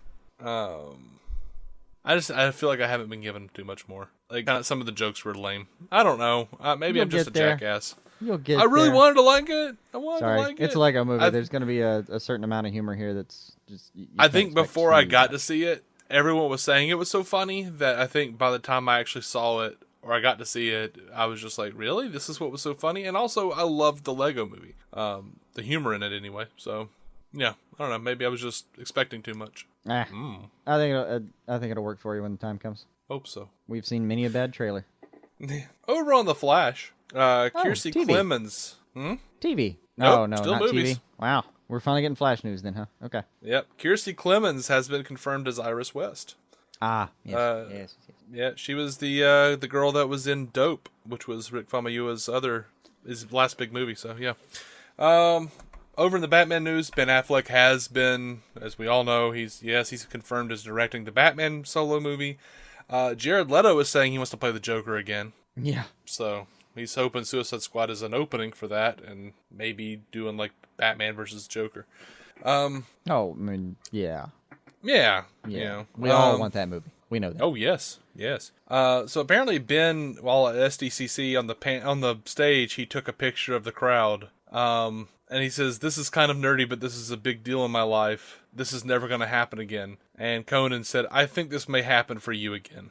I feel like I haven't been given too much more. Like, some of the jokes were lame. I don't know. Maybe I'm just a jackass. You'll get I really there. wanted to like it. I wanted to like it. It's a Lego movie. There's going to be a certain amount of humor here that's just... I think before I got to see it, everyone was saying it was so funny that I think by the time I actually saw it, or I got to see it, I was just like, really? This is what was so funny? And also, I loved the Lego movie. The humor in it, anyway. So, yeah. I don't know. Maybe I was just expecting too much. I think it'll work for you when the time comes. Hope so. We've seen many a bad trailer. Over on The Flash, Kiersey TV. Clemons. TV? Nope, No, still not movies. TV. Wow. we're finally getting Flash news then, huh? Okay. Yep. Kiersey Clemons has been confirmed as Iris West. Ah, yes, yes. Yeah, she was the girl that was in Dope, which was Rick Famuyiwa's his last big movie. So yeah. Over in the Batman news, Ben Affleck has been, as we all know, he's confirmed as directing the Batman solo movie. Jared Leto is saying he wants to play the Joker again. Yeah. So he's hoping Suicide Squad is an opening for that, and maybe doing like Batman versus Joker. Oh, I mean, yeah. Yeah. Yeah. You know, we all want that movie. We know that. Oh yes. So apparently Ben, while at SDCC on the stage, he took a picture of the crowd. And he says, "This is kind of nerdy, but this is a big deal in my life. This is never going to happen again." And Conan said, "I think this may happen for you again."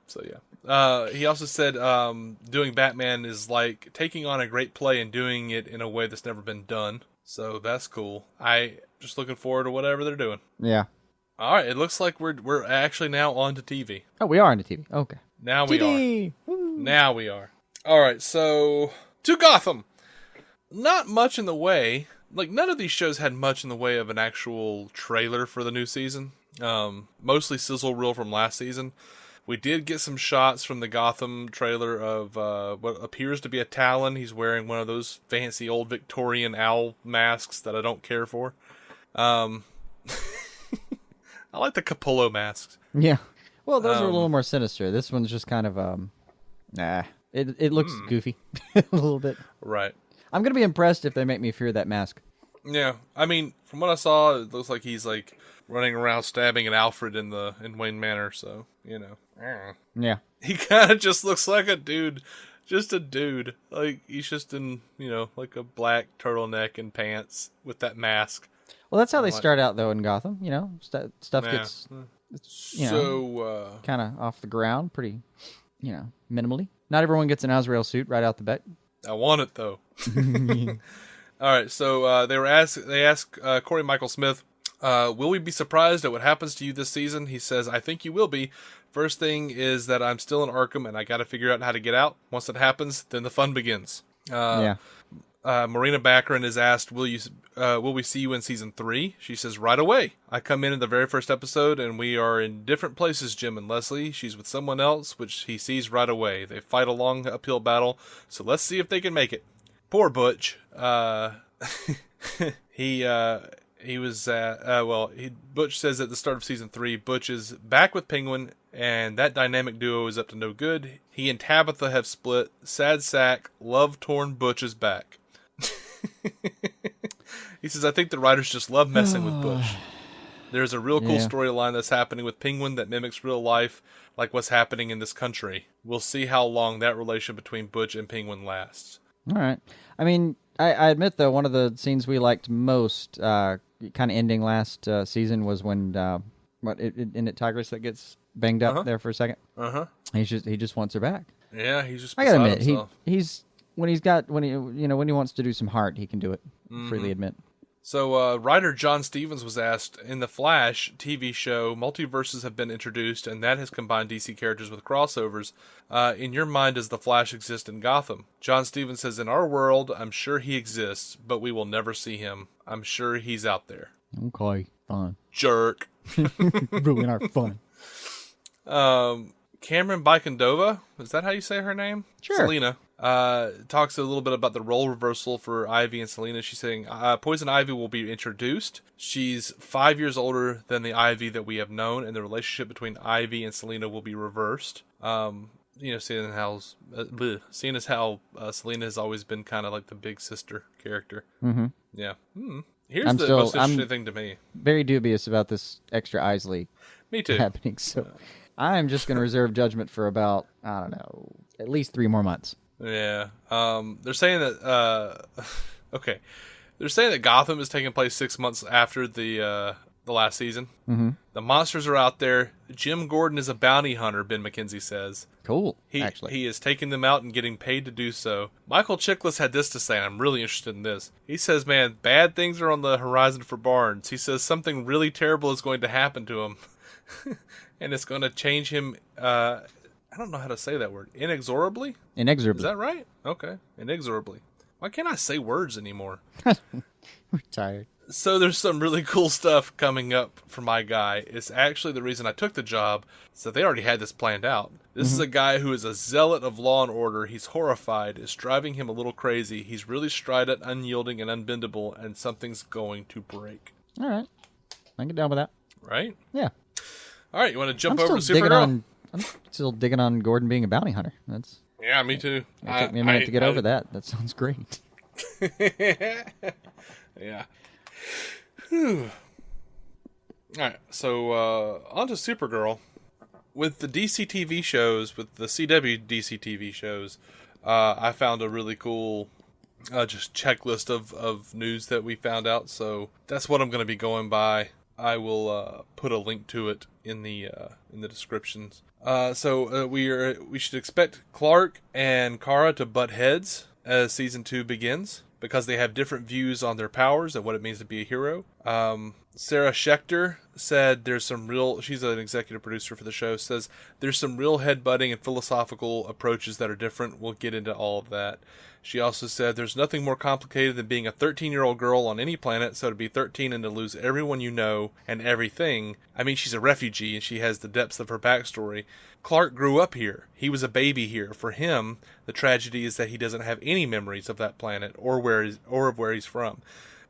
So yeah. He also said, doing Batman is like taking on a great play and doing it in a way that's never been done. So that's cool. I just looking forward to whatever they're doing. Yeah. All right. It looks like we're actually now on to TV. Oh, we are on the TV. Okay. Now we TV! are. Woo! Now we are. All right. So to Gotham. Not much in the way. Like none of these shows had much in the way of an actual trailer for the new season. Mostly sizzle reel from last season. We did get some shots from the Gotham trailer of what appears to be a Talon. He's wearing one of those fancy old Victorian owl masks that I don't care for. I like the Capullo masks. Yeah. Well, those are a little more sinister. This one's just kind of, it looks goofy a little bit. Right. I'm going to be impressed if they make me fear that mask. Yeah. I mean, from what I saw, it looks like he's like running around stabbing an Alfred in Wayne Manor, so, you know. Yeah. He kind of just looks like a dude. Just a dude. Like, he's just in, like a black turtleneck and pants with that mask. Well, that's how they start out, though, in Gotham. Stuff gets, kind of off the ground pretty, minimally. Not everyone gets an Azrael suit right out the bat. I want it, though. All right, so they asked Corey Michael Smith, will we be surprised at what happens to you this season? He says, I think you will be. First thing is that I'm still in Arkham and I got to figure out how to get out. Once that happens, then the fun begins. Marina Baccarin is asked, will we see you in season 3? She says, right away. I come in the very first episode and we are in different places, Jim and Leslie. She's with someone else, which he sees right away. They fight a long uphill battle, so let's see if they can make it. Poor Butch. Butch says at the start of season 3, Butch is back with Penguin, and that dynamic duo is up to no good. He and Tabitha have split. Sad sack. Love-torn Butch is back. He says, I think the writers just love messing with Butch. There's a real cool storyline that's happening with Penguin that mimics real life, like what's happening in this country. We'll see how long that relation between Butch and Penguin lasts. All right. I mean, I admit, though, one of the scenes we liked most, kind of ending last season, was when, isn't it Tigress that gets banged up there for a second? He just wants her back. Yeah, he's just. I gotta admit, he's when he wants to do some heart, he can do it. Freely admit. So, writer John Stevens was asked, in the Flash TV show, multiverses have been introduced, and that has combined DC characters with crossovers. In your mind, does the Flash exist in Gotham? John Stevens says, in our world, I'm sure he exists, but we will never see him. I'm sure he's out there. Okay, fine. Jerk. Ruin our fun. Cameron Bikendova, is that how you say her name? Sure. Selina. Talks a little bit about the role reversal for Ivy and Selina. She's saying Poison Ivy will be introduced. She's 5 years older than the Ivy that we have known, and the relationship between Ivy and Selina will be reversed. Seeing as how Selina has always been kind of like the big sister character. Mm-hmm. Yeah. Here's the most interesting thing to me. Very dubious about this extra Isley. Me too. Happening. So I'm just going to reserve judgment for about, I don't know, at least 3 more months. Yeah. They're saying that okay. They're saying that Gotham is taking place 6 months after the last season. Mm-hmm. The monsters are out there. Jim Gordon is a bounty hunter, Ben McKenzie says. Cool. He is taking them out and getting paid to do so. Michael Chiklis had this to say, and I'm really interested in this. He says, man, bad things are on the horizon for Barnes. He says something really terrible is going to happen to him. And it's going to change him I don't know how to say that word. Inexorably? Inexorably. Is that right? Okay. Inexorably. Why can't I say words anymore? We're tired. So there's some really cool stuff coming up for my guy. It's actually the reason I took the job, so they already had this planned out. This is a guy who is a zealot of law and order. He's horrified. It's driving him a little crazy. He's really strident, unyielding, and unbendable, and something's going to break. All right. I can get down with that. Right? Yeah. All right, you want to jump I'm over to still digging Supergirl? I'm still digging on Gordon being a bounty hunter. Yeah, me too. It took me a minute to get over that. That sounds great. Yeah. Whew. All right, so on to Supergirl. With the DC TV shows, with the CW DC TV shows, I found a really cool just checklist of news that we found out. So that's what I'm going to be going by. I will put a link to it in the descriptions. So we should expect Clark and Kara to butt heads as season 2 begins, because they have different views on their powers and what it means to be a hero. Sarah Schechter said she's an executive producer for the show, says there's some real headbutting and philosophical approaches that are different. We'll get into all of that. She also said there's nothing more complicated than being a 13-year-old girl on any planet, so to be 13 and to lose everyone you know and everything. I mean, she's a refugee and she has the depths of her backstory. Clark grew up here. He was a baby here. For him, the tragedy is that he doesn't have any memories of that planet or of where he's from.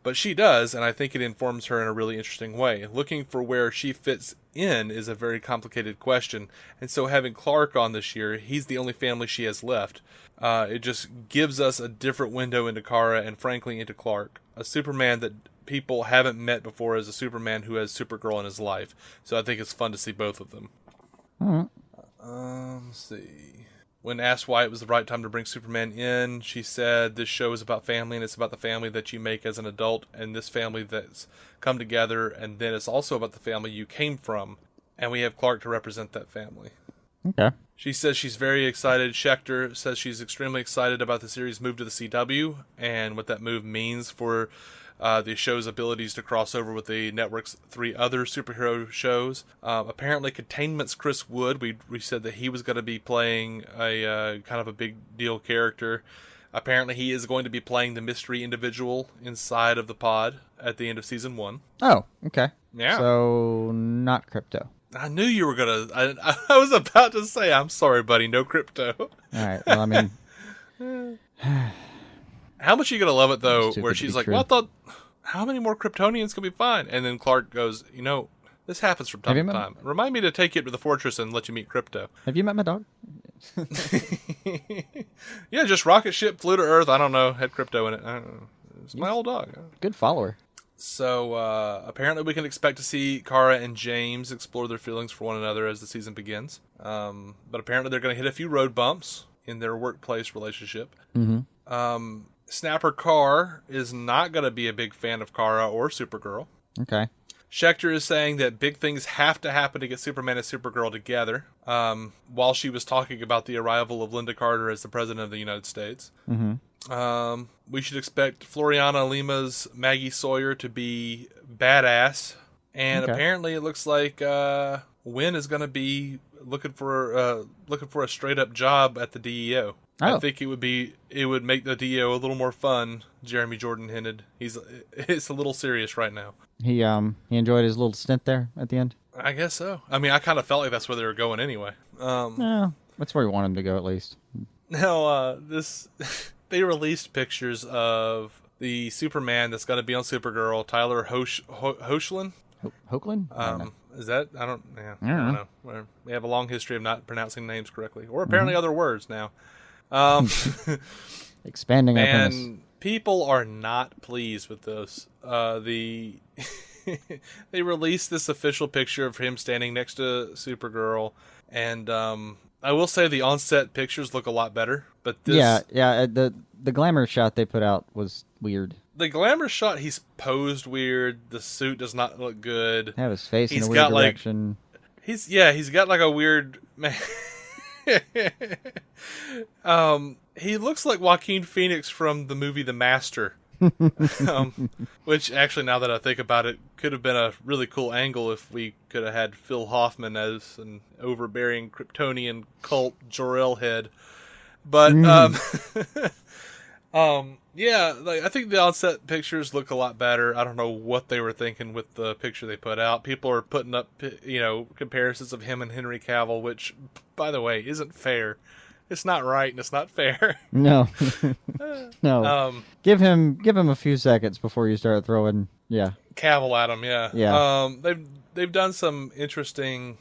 But she does, and I think it informs her in a really interesting way. Looking for where she fits in is a very complicated question, and so having Clark on this year, he's the only family she has left. It just gives us a different window into Kara and, frankly, into Clark. A Superman that people haven't met before is a Superman who has Supergirl in his life. So I think it's fun to see both of them. Let's see. When asked why it was the right time to bring Superman in, she said, this show is about family, and it's about the family that you make as an adult, and this family that's come together, and then it's also about the family you came from, and we have Clark to represent that family. Okay. She says she's very excited. Schechter says she's extremely excited about the series' move to the CW, and what that move means for the show's abilities to cross over with the network's 3 other superhero shows. Apparently, Containment's Chris Wood, we said that he was going to be playing a kind of a big deal character. Apparently, he is going to be playing the mystery individual inside of the pod at the end of season 1. Oh, okay. Yeah. So, not Crypto. I knew you were going to... I was about to say, I'm sorry, buddy, no Crypto. All right, well, I mean... How much are you going to love it, though, Stupid where to she's be like, true. well, I thought, how many more Kryptonians can be fine? And then Clark goes, this happens from time to time. Remind me to take you to the fortress and let you meet Crypto. Have you met my dog? Yeah, just rocket ship, flew to Earth, I don't know, had Crypto in it. I don't know. It's my old dog. Good follower. So, apparently we can expect to see Kara and James explore their feelings for one another as the season begins. But apparently they're going to hit a few road bumps in their workplace relationship. Mm-hmm. Snapper Carr is not going to be a big fan of Kara or Supergirl. Okay. Schechter is saying that big things have to happen to get Superman and Supergirl together, while she was talking about the arrival of Linda Carter as the President of the United States. Mm-hmm. We should expect Floriana Lima's Maggie Sawyer to be badass, and apparently it looks like Wynn is going to be looking for a straight up job at the DEO. Oh. I think it would make the DEO a little more fun. Jeremy Jordan hinted. It's a little serious right now. He enjoyed his little stint there at the end. I guess so. I mean, I kind of felt like that's where they were going anyway. Yeah, that's where we want him to go at least. Now, they released pictures of the Superman that's going to be on Supergirl, Tyler Hoechlin. Hoechlin? Is that? I don't know. We have a long history of not pronouncing names correctly, or apparently other words now. Expanding our premise. And people are not pleased with this. They released this official picture of him standing next to Supergirl, and I will say the on-set pictures look a lot better. But this, the glamour shot they put out was weird. The glamour shot, he's posed weird. The suit does not look good. Have his face in a He's weird got direction. He's got like a weird man. He looks like Joaquin Phoenix from the movie The Master. Which actually, now that I think about it, could have been a really cool angle if we could have had Phil Hoffman as an overbearing Kryptonian cult Jor-El head. But yeah, like I think the on-set pictures look a lot better. I don't know what they were thinking with the picture they put out. People are putting up, comparisons of him and Henry Cavill, which, by the way, isn't fair. It's not right and it's not fair. No, no. Give him a few seconds before you start throwing, Cavill at him. Yeah. They've done some interesting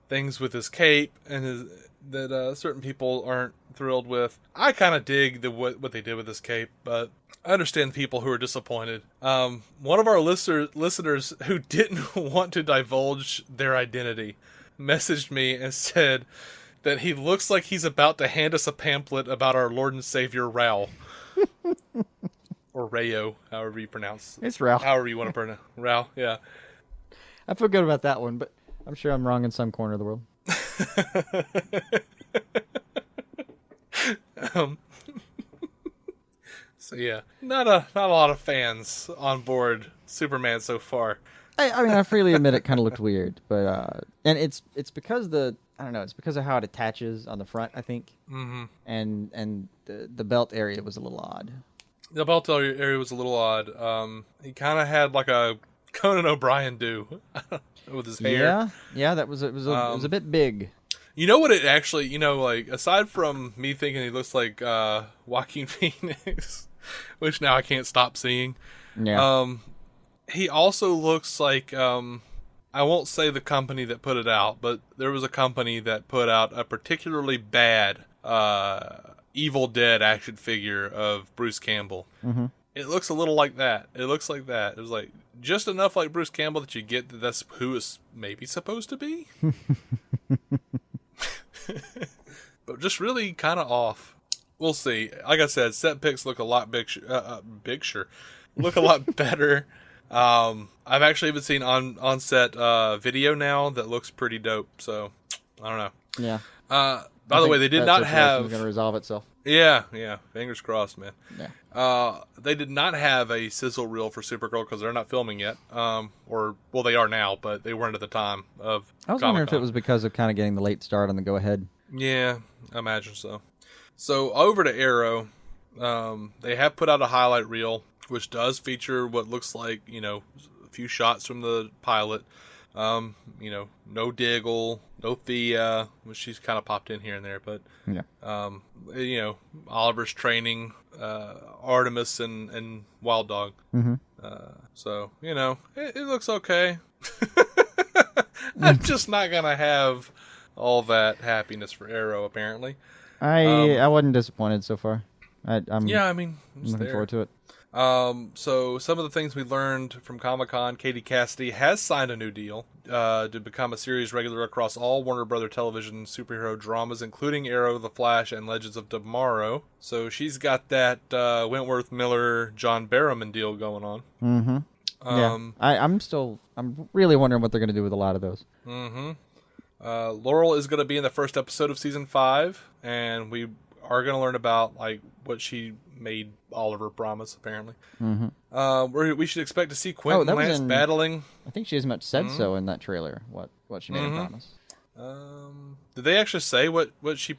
things with his cape and that certain people aren't thrilled with. I kind of dig what they did with his cape, but I understand people who are disappointed. One of our listeners who didn't want to divulge their identity messaged me and said that he looks like he's about to hand us a pamphlet about our Lord and Savior Rao. Or Rayo, however you pronounce. It's Rao. However you want to pronounce. Rao, yeah. I feel good about that one, but I'm sure I'm wrong in some corner of the world. So yeah, not a lot of fans on board Superman so far. I mean, I freely admit it kind of looked weird, but and it's because it's because of how it attaches on the front, I think. Mm-hmm. And the belt area was a little odd. The belt area was a little odd. He kind of had like a Conan O'Brien do with his hair. Yeah, it was a bit big. You know what it actually, like, aside from me thinking he looks like Joaquin Phoenix, which now I can't stop seeing. Yeah. He also looks like, I won't say the company that put it out, but there was a company that put out a particularly bad Evil Dead action figure of Bruce Campbell. Mm-hmm. It looks a little like that. It looks like that. It was like just enough like Bruce Campbell that you get that that's who it's maybe supposed to be. But just really kind of off. We'll see. Like I said, set pics look a lot look a lot better. I've actually even seen on set video now that looks pretty dope. So I don't know. Yeah. By the way, they did not have going to resolve itself. Yeah. Fingers crossed, man. Yeah. They did not have a sizzle reel for Supergirl because they're not filming yet. They are now, but they weren't at the time of. I was wondering if it was because of kind of getting the late start on the go ahead. Yeah, I imagine so. So over to Arrow, they have put out a highlight reel, which does feature what looks like, a few shots from the pilot. No Diggle, no Thea, which she's kind of popped in here and there, but, Oliver's training, Artemis and Wild Dog. Mm-hmm. It looks okay. I'm just not going to have all that happiness for Arrow, apparently. I wasn't disappointed so far. I'm looking forward to it. So some of the things we learned from Comic-Con, Katie Cassidy has signed a new deal to become a series regular across all Warner Brother Television superhero dramas, including Arrow, The Flash, and Legends of Tomorrow. So she's got that Wentworth Miller, John Barrowman deal going on. Mm-hmm. I'm really wondering what they're going to do with a lot of those. Mm-hmm. Laurel is going to be in the first episode of season 5, and we are going to learn about like what she made Oliver promise, apparently. Mm-hmm. We should expect to see Quentin and Lance battling. I think she as much said so in that trailer, what she made him promise. Did they actually say what she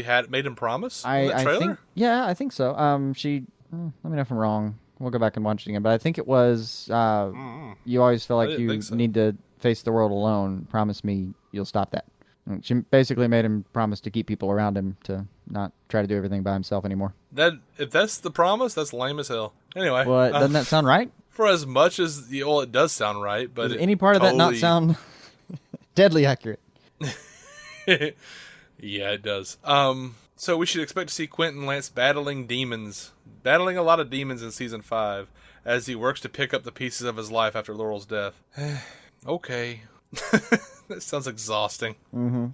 had made him promise in the trailer? I think so. Let me know if I'm wrong. We'll go back and watch it again. But I think it was, you always feel like you need to face the world alone. Promise me you'll stop that. And she basically made him promise to keep people around him to not try to do everything by himself anymore. If that's the promise, that's lame as hell. Anyway. Well, doesn't that sound right? For as much as, it does sound right. But does any part of that not sound deadly accurate? Yeah, it does. So we should expect to see Quentin and Lance battling a lot of demons in season 5 as he works to pick up the pieces of his life after Laurel's death. Okay. That sounds exhausting. Mm-hmm.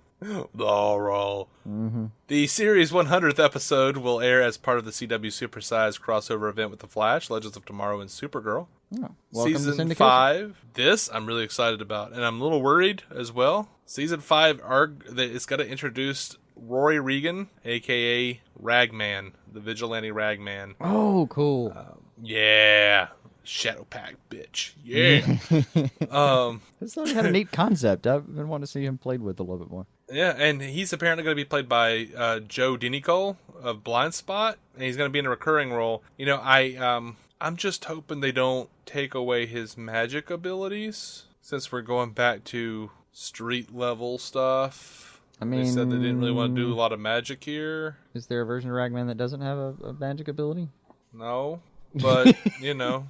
Laurel. Mm-hmm. The series' 100th episode will air as part of the CW Supersized crossover event with The Flash, Legends of Tomorrow, and Supergirl. Oh, Season 5. This I'm really excited about, and I'm a little worried as well. Season 5, it's got to introduce Rory Regan, a.k.a. Ragman, the vigilante Ragman. Oh, cool. Yeah. Shadow Pack, bitch. Yeah. This thought he had a neat concept. I've been wanting to see him played with a little bit more. Yeah, and he's apparently going to be played by Joe Dinicole of Blind Spot, and he's going to be in a recurring role. You know, I'm just hoping they don't take away his magic abilities, since we're going back to street level stuff. I mean, they said they didn't really want to do a lot of magic here. Is there a version of Ragman that doesn't have a magic ability? No, but you know.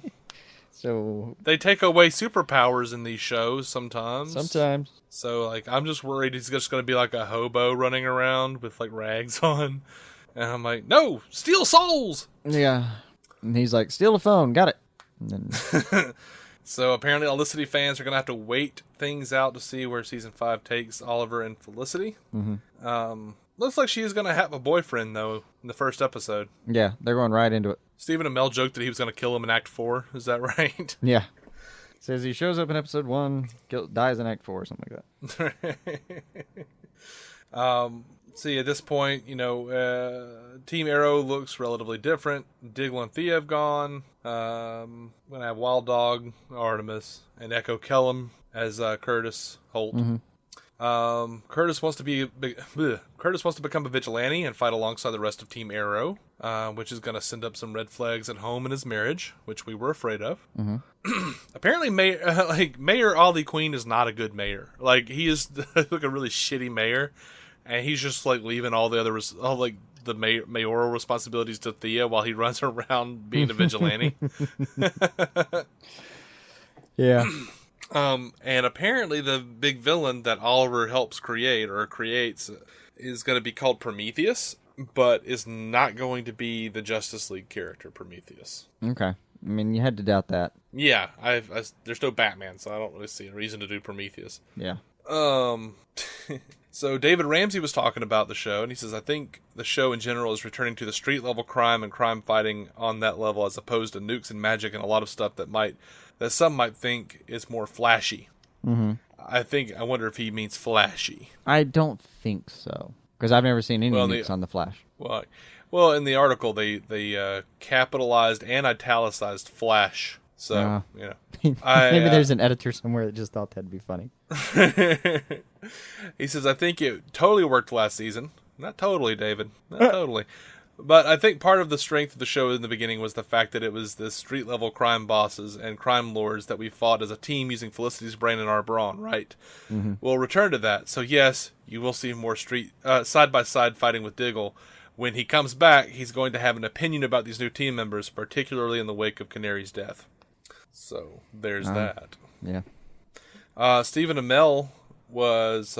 So they take away superpowers in these shows sometimes. So, like, I'm just worried he's just going to be like a hobo running around with, like, rags on. And I'm like, no, steal souls! Yeah. And he's like, steal a phone, got it. And then... So, apparently, Felicity fans are going to have to wait things out to see where Season 5 takes Oliver and Felicity. Mm-hmm. Looks like she is going to have a boyfriend, though, in the first episode. Yeah, they're going right into it. Stephen Amell joked that he was going to kill him in Act 4. Is that right? Yeah. Says he shows up in episode 1, dies in Act 4, or something like that. See, at this point, you know, Team Arrow looks relatively different. Diggle and Thea have gone. We're going to have Wild Dog, Artemis, and Echo Kellum as Curtis Holt. Mm-hmm. Curtis wants to become a vigilante and fight alongside the rest of Team Arrow, which is going to send up some red flags at home in his marriage, which we were afraid of. Mm-hmm. Apparently, Mayor Ollie Queen is not a good mayor. Like, he is like a really shitty mayor, and he's just like leaving all the mayoral responsibilities to Thea while he runs around being a vigilante. Yeah. And apparently the big villain that Oliver helps creates is going to be called Prometheus, but is not going to be the Justice League character Prometheus. Okay. I mean, you had to doubt that. Yeah, there's no Batman, so I don't really see a reason to do Prometheus. Yeah. So David Ramsey was talking about the show, and he says, I think the show in general is returning to the street level crime and crime fighting on that level, as opposed to nukes and magic and a lot of stuff that some might think is more flashy. Mm-hmm. I wonder if he means flashy. I don't think so, because I've never seen any nukes on the Flash. Well, in the article they capitalized and italicized Flash. So you know, maybe there's an editor somewhere that just thought that'd be funny. He says, I think it totally worked last season. Not totally, David. Not totally. But I think part of the strength of the show in the beginning was the fact that it was the street-level crime bosses and crime lords that we fought as a team using Felicity's brain and our brawn, right? Mm-hmm. We'll return to that. So yes, you will see more side-by-side fighting with Diggle. When he comes back, he's going to have an opinion about these new team members, particularly in the wake of Canary's death. So there's that. Yeah. Stephen Amell was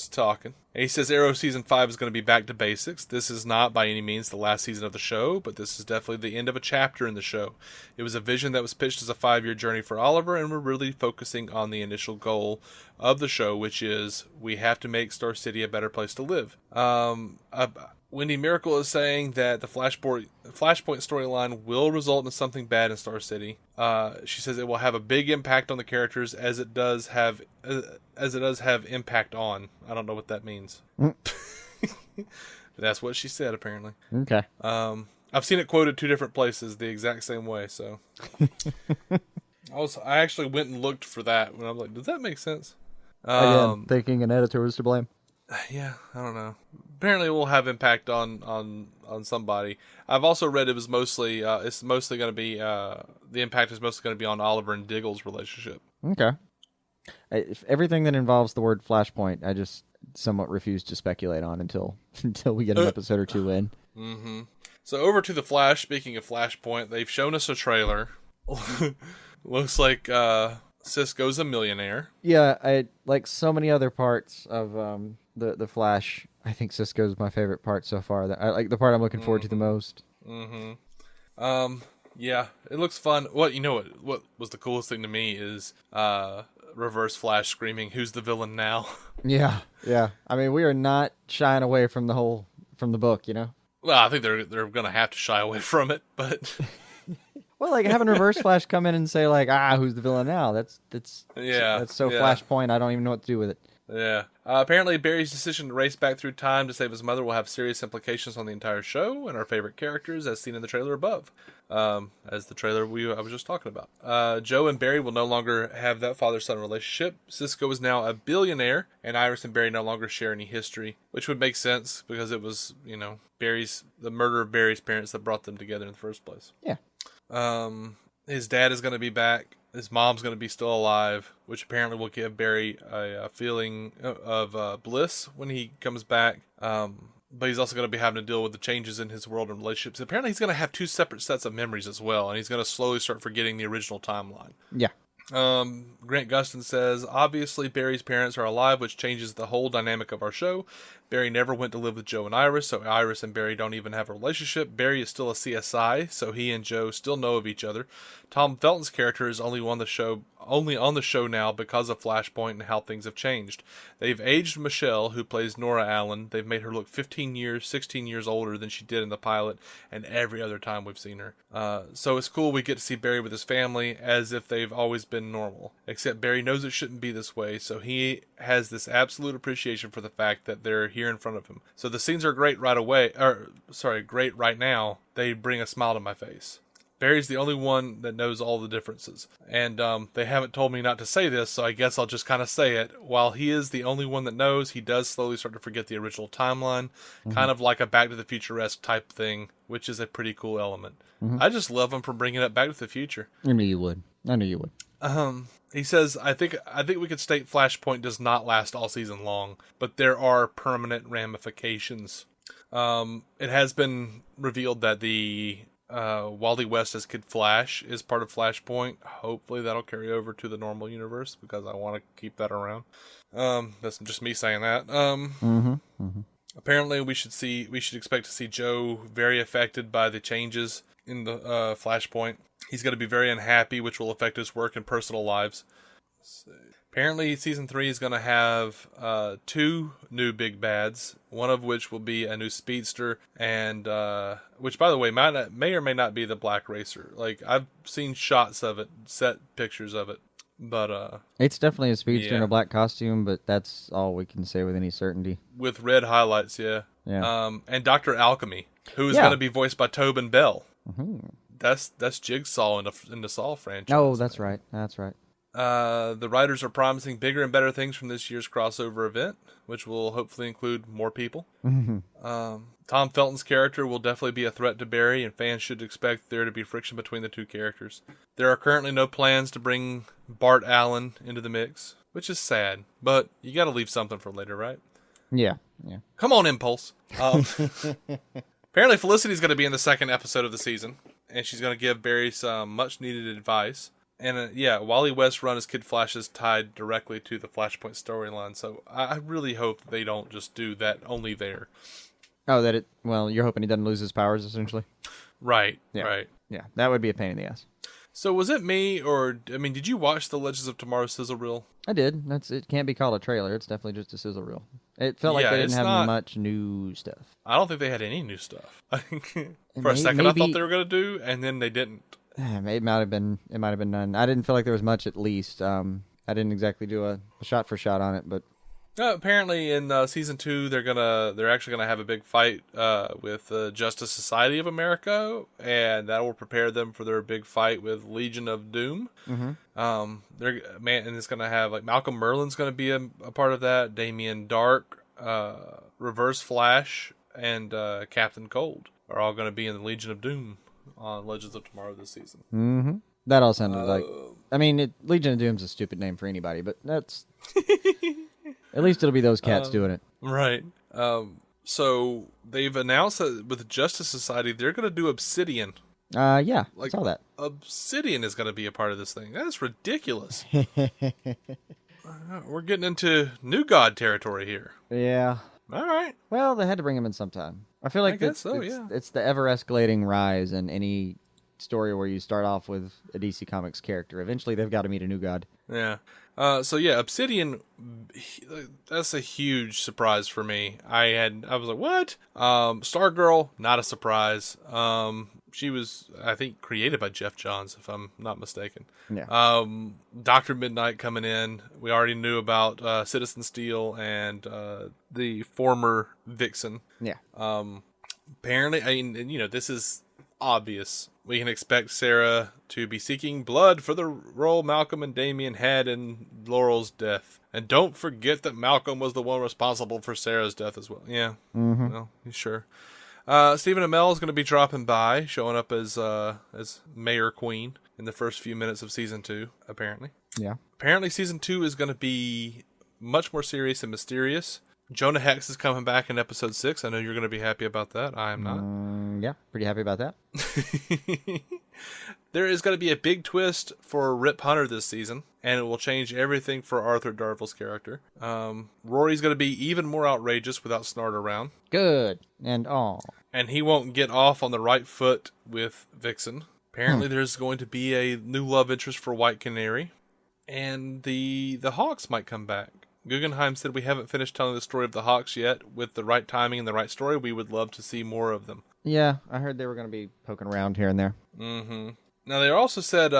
talking. And he says Arrow Season 5 is going to be back to basics. This is not by any means the last season of the show, but this is definitely the end of a chapter in the show. It was a vision that was pitched as a 5-year journey for Oliver, and we're really focusing on the initial goal of the show, which is we have to make Star City a better place to live. Wendy Miracle is saying that the Flashpoint storyline will result in something bad in Star City. She says it will have a big impact on the characters as it does have impact on. I don't know what that means. That's what she said, apparently. Okay. I've seen it quoted 2 different places the exact same way. So I actually went and looked for that, and I'm like, does that make sense? Again, thinking an editor was to blame. Yeah, I don't know. Apparently, it will have impact on somebody. I've also read it was mostly it's mostly going to be the impact is mostly going to be on Oliver and Diggle's relationship. Okay. If everything that involves the word Flashpoint, I just somewhat refuse to speculate on until we get an episode or 2 in. Mm-hmm. So over to the Flash. Speaking of Flashpoint, they've shown us a trailer. Looks like Cisco's a millionaire. Yeah, I like so many other parts of the Flash. I think Cisco's my favorite part so far. I like the part I'm looking forward to the most. Mm-hmm. Yeah, it looks fun. What was the coolest thing to me is Reverse Flash screaming, "Who's the villain now?" Yeah. I mean, we are not shying away from the book, you know. Well, I think they're gonna have to shy away from it, but well, like having Reverse Flash come in and say like, "who's the villain now?" That's so Flashpoint. I don't even know what to do with it. Yeah. Apparently, Barry's decision to race back through time to save his mother will have serious implications on the entire show and our favorite characters, as seen in the trailer above. As the trailer I was just talking about. Joe and Barry will no longer have that father-son relationship. Cisco is now a billionaire, and Iris and Barry no longer share any history, which would make sense because it was, the murder of Barry's parents that brought them together in the first place. Yeah. His dad is going to be back. His mom's going to be still alive, which apparently will give Barry a feeling of bliss when he comes back. But he's also going to be having to deal with the changes in his world and relationships. Apparently, he's going to have 2 separate sets of memories as well, and he's going to slowly start forgetting the original timeline. Yeah. Grant Gustin says, obviously Barry's parents are alive, which changes the whole dynamic of our show. Barry never went to live with Joe and Iris, so Iris and Barry don't even have a relationship. Barry is still a CSI, so he and Joe still know of each other. Tom Felton's character is only on the show now because of Flashpoint and how things have changed. They've aged Michelle, who plays Nora Allen. They've made her look 16 years older than she did in the pilot and every other time we've seen her. So it's cool we get to see Barry with his family as if they've always been normal. Except Barry knows it shouldn't be this way, so he has this absolute appreciation for the fact that they're here in front of him. So the scenes are great great right now. They bring a smile to my face. Barry's the only one that knows all the differences. And they haven't told me not to say this, so I guess I'll just kind of say it. While he is the only one that knows, he does slowly start to forget the original timeline, kind of like a Back to the Future-esque type thing, which is a pretty cool element. I just love him for bringing up Back to the Future. I knew you would. He says, I think we could state Flashpoint does not last all season long, but there are permanent ramifications. It has been revealed that the Wally West as Kid Flash is part of Flashpoint. Hopefully that'll carry over to the normal universe because I want to keep that around. That's just me saying that. Apparently we should expect to see Joe very affected by the changes in the Flashpoint. He's going to be very unhappy, which will affect his work and personal lives. Let's see. Apparently, Season 3 is going to have 2 new big bads, one of which will be a new speedster, and which, by the way, may or may not be the Black Racer. Like, I've seen shots of it, set pictures of it, but... it's definitely a speedster in a black costume, but that's all we can say with any certainty. With red highlights, yeah. And Dr. Alchemy, who is going to be voiced by Tobin Bell. That's Jigsaw in the Saw franchise. Oh, that's right. That's right. The writers are promising bigger and better things from this year's crossover event, which will hopefully include more people. Tom Felton's character will definitely be a threat to Barry, and fans should expect there to be friction between the 2 characters. There are currently no plans to bring Bart Allen into the mix, which is sad, but you gotta leave something for later, right? Yeah. Come on, Impulse. Apparently Felicity's going to be in the 2nd episode of the season, and she's going to give Barry some much-needed advice. And Wally West's run as Kid Flash is tied directly to the Flashpoint storyline, so I really hope they don't just do that only there. Oh, you're hoping he doesn't lose his powers, essentially? Right, yeah. Right. Yeah, that would be a pain in the ass. So was it me, did you watch the Legends of Tomorrow sizzle reel? I did. It can't be called a trailer. It's definitely just a sizzle reel. It felt like they didn't have much new stuff. I don't think they had any new stuff. For a second, I thought they were going to do, and then they didn't. It might have been none. I didn't feel like there was much, at least. I didn't exactly do a shot for shot on it, but apparently in season 2 they're actually gonna have a big fight with Justice Society of America, and that will prepare them for their big fight with Legion of Doom. And it's gonna have like Malcolm Merlin's gonna be a part of that. Damien Dark, Reverse Flash, and Captain Cold are all gonna be in the Legion of Doom on Legends of Tomorrow this season. That all sounded like... Legion of Doom's a stupid name for anybody, but that's... At least it'll be those cats doing it. Right. So they've announced that with Justice Society, they're going to do Obsidian. Yeah, I saw that. Obsidian is going to be a part of this thing. That's ridiculous. We're getting into New God territory here. Yeah. All right. Well, they had to bring him in sometime. I feel like it's the ever-escalating rise in any story where you start off with a DC Comics character. Eventually, they've got to meet a new god. Yeah. Obsidian, that's a huge surprise for me. I was like, what? Stargirl, not a surprise. She was, I think, created by Geoff Johns, if I'm not mistaken. Yeah. Dr. Midnight coming in. We already knew about Citizen Steel and the former Vixen. Yeah. Apparently, I mean, this is obvious. We can expect Sarah to be seeking blood for the role Malcolm and Damien had in Laurel's death. And don't forget that Malcolm was the one responsible for Sarah's death as well. Yeah. Mm-hmm. Well, sure. Stephen Amell is going to be dropping by, showing up as Mayor Queen in the first few minutes of season 2, apparently. Yeah. Apparently season 2 is going to be much more serious and mysterious. Jonah Hex is coming back in episode 6. I know you're going to be happy about that. I am not. Yeah, pretty happy about that. There is going to be a big twist for Rip Hunter this season, and it will change everything for Arthur Darvill's character. Rory's going to be even more outrageous without Snart around. Good. And all. And he won't get off on the right foot with Vixen. Apparently there's going to be a new love interest for White Canary. And the Hawks might come back. Guggenheim said, we haven't finished telling the story of the Hawks yet. With the right timing and the right story, we would love to see more of them. Yeah, I heard they were going to be poking around here and there. Mm-hmm. Now, they also said,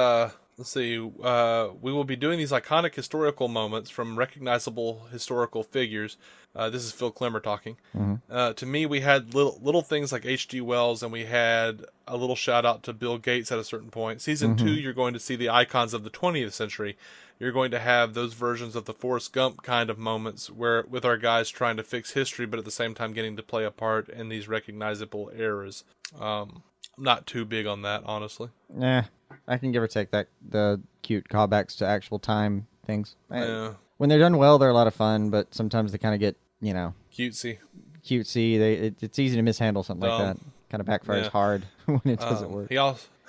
we will be doing these iconic historical moments from recognizable historical figures. This is Phil Klemmer talking. Mm-hmm. To me, we had little things like H.G. Wells, and we had a little shout out to Bill Gates at a certain point. Season 2, you're going to see the icons of the 20th century. You're going to have those versions of the Forrest Gump kind of moments where with our guys trying to fix history, but at the same time getting to play a part in these recognizable eras. I'm not too big on that, honestly. Yeah, I can give or take that the cute callbacks to actual time things. Yeah. When they're done well, they're a lot of fun, but sometimes they kind of get, cutesy. It's easy to mishandle something like that. Kind of backfires hard when it doesn't work.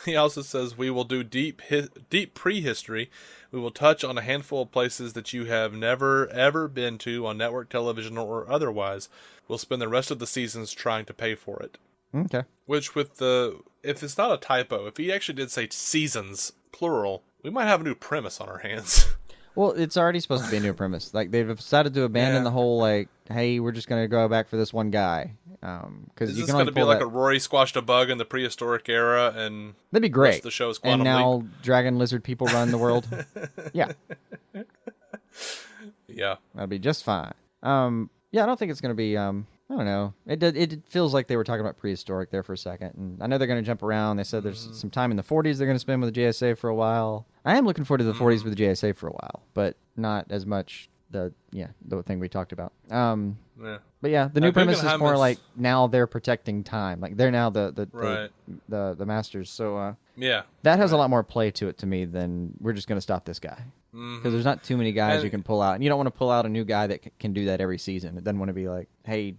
He also says we will do deep prehistory. We will touch on a handful of places that you have never ever been to on network television or otherwise. We'll spend the rest of the seasons trying to pay for it. Okay. Which if it's not a typo, if he actually did say seasons plural, we might have a new premise on our hands. Well, it's already supposed to be a new premise. Like they've decided to abandon the whole hey, we're just going to go back for this one guy. Because is this going to be like a Rory squashed a bug in the prehistoric era, and that'd be great. The show's Quantum and now Leap. dragon lizard people run the world. Yeah, that'd be just fine. I don't think it's going to be. I don't know. It feels like they were talking about prehistoric there for a second, and I know they're going to jump around. They said there's some time in the 40s they're going to spend with the JSA for a while. I am looking forward to the 40s with the JSA for a while, but not as much the thing we talked about. But yeah, the new premise is more like now they're protecting time. Like they're now the masters. So that has a lot more play to it to me than we're just going to stop this guy. Because there's not too many guys you can pull out. And you don't want to pull out a new guy that can do that every season. It doesn't want to be like, hey,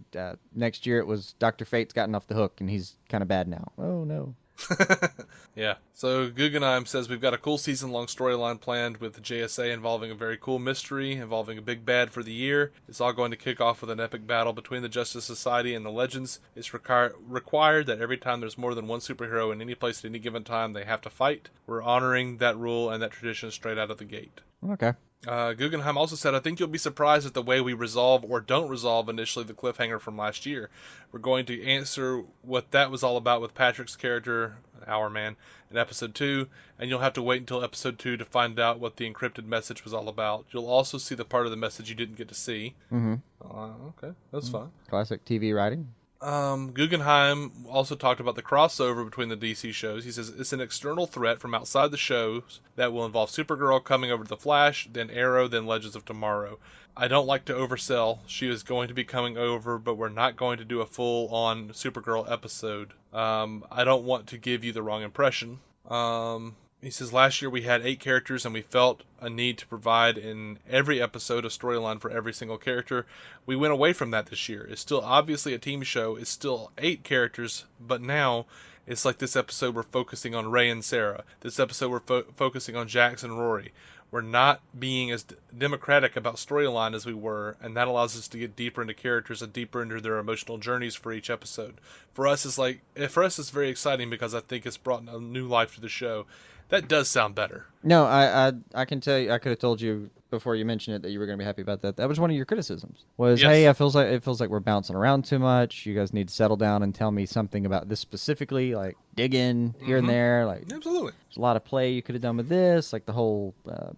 next year it was Dr. Fate's gotten off the hook and he's kind of bad now. Oh, no. Yeah. So Guggenheim says we've got a cool season-long storyline planned with the JSA involving a very cool mystery, involving a big bad for the year. It's all going to kick off with an epic battle between the Justice Society and the Legends. It's required that every time there's more than one superhero in any place at any given time, they have to fight. We're honoring that rule and that tradition straight out of the gate. Okay. Guggenheim also said, I think you'll be surprised at the way we resolve or don't resolve initially the cliffhanger from last year. We're going to answer what that was all about with Patrick's character, Our Man, in episode 2, and you'll have to wait until episode 2 to find out what the encrypted message was all about. You'll also see the part of the message you didn't get to see. Okay, that's fine. Classic TV writing. Guggenheim also talked about the crossover between the DC shows. He says it's an external threat from outside the shows that will involve Supergirl coming over to the Flash, then Arrow, then Legends of Tomorrow. I don't like to oversell. She is going to be coming over, but we're not going to do a full-on Supergirl episode. I don't want to give you the wrong impression. He says, last year we had 8 characters and we felt a need to provide in every episode a storyline for every single character. We went away from that this year. It's still obviously a team show. It's still 8 characters, but now it's like this episode we're focusing on Ray and Sarah. This episode we're focusing on Jax and Rory. We're not being as democratic about storyline as we were, and that allows us to get deeper into characters and deeper into their emotional journeys for each episode. For us, it's very exciting because I think it's brought a new life to the show. That does sound better. No, I can tell you, I could have told you before you mentioned it that you were going to be happy about that. That was one of your criticisms. Was, Yes. hey, it feels like we're bouncing around too much. You guys need to settle down and tell me something about this specifically, like dig in here and there. Like, Absolutely. there's a lot of play you could have done with this, like the whole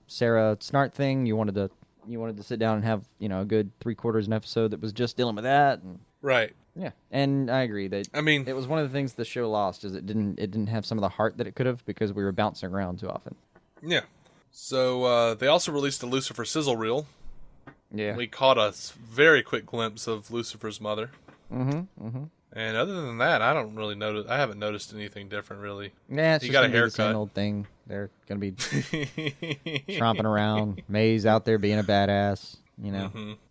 Sarah Snart thing. You wanted to sit down and have a good 3/4 an episode that was just dealing with that. And, Right. yeah, and I agree that it was one of the things the show lost is it didn't have some of the heart that it could have because we were bouncing around too often. Yeah. So they also released a Lucifer sizzle reel. Yeah. We caught a very quick glimpse of Lucifer's mother. Mm-hmm. And other than that, I haven't noticed anything different, really. Yeah, it's he just got a gonna be the haircut. same old thing. They're gonna be tromping around. May's out there being a badass.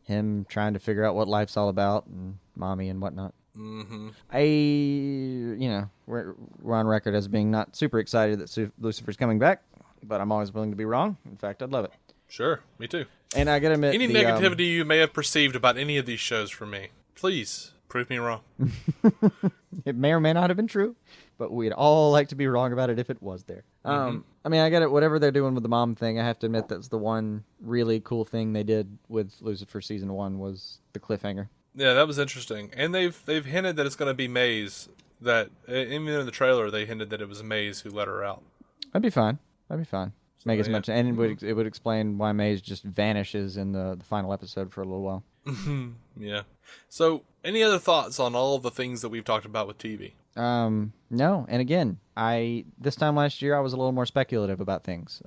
Him trying to figure out what life's all about, and mommy and whatnot. Mm-hmm. We're on record as being not super excited that Lucifer's coming back, but I'm always willing to be wrong. In fact, I'd love it. Sure, me too. And I gotta admit, Any negativity you may have perceived about any of these shows from me, please prove me wrong. It may or may not have been true, but we'd all like to be wrong about it if it was there. I mean, I get it. Whatever they're doing with the mom thing, I have to admit that's the one really cool thing they did with Lucifer season 1 was the cliffhanger. Yeah, that was interesting. And they've hinted that it's going to be Maze. That even in the trailer, they hinted that it was Maze who let her out. That'd be fine. Make as yeah. much, and it would explain why Maze just vanishes in the final episode for a little while. Yeah. So, any other thoughts on all of the things that we've talked about with TV? No. And again, this time last year I was a little more speculative about things.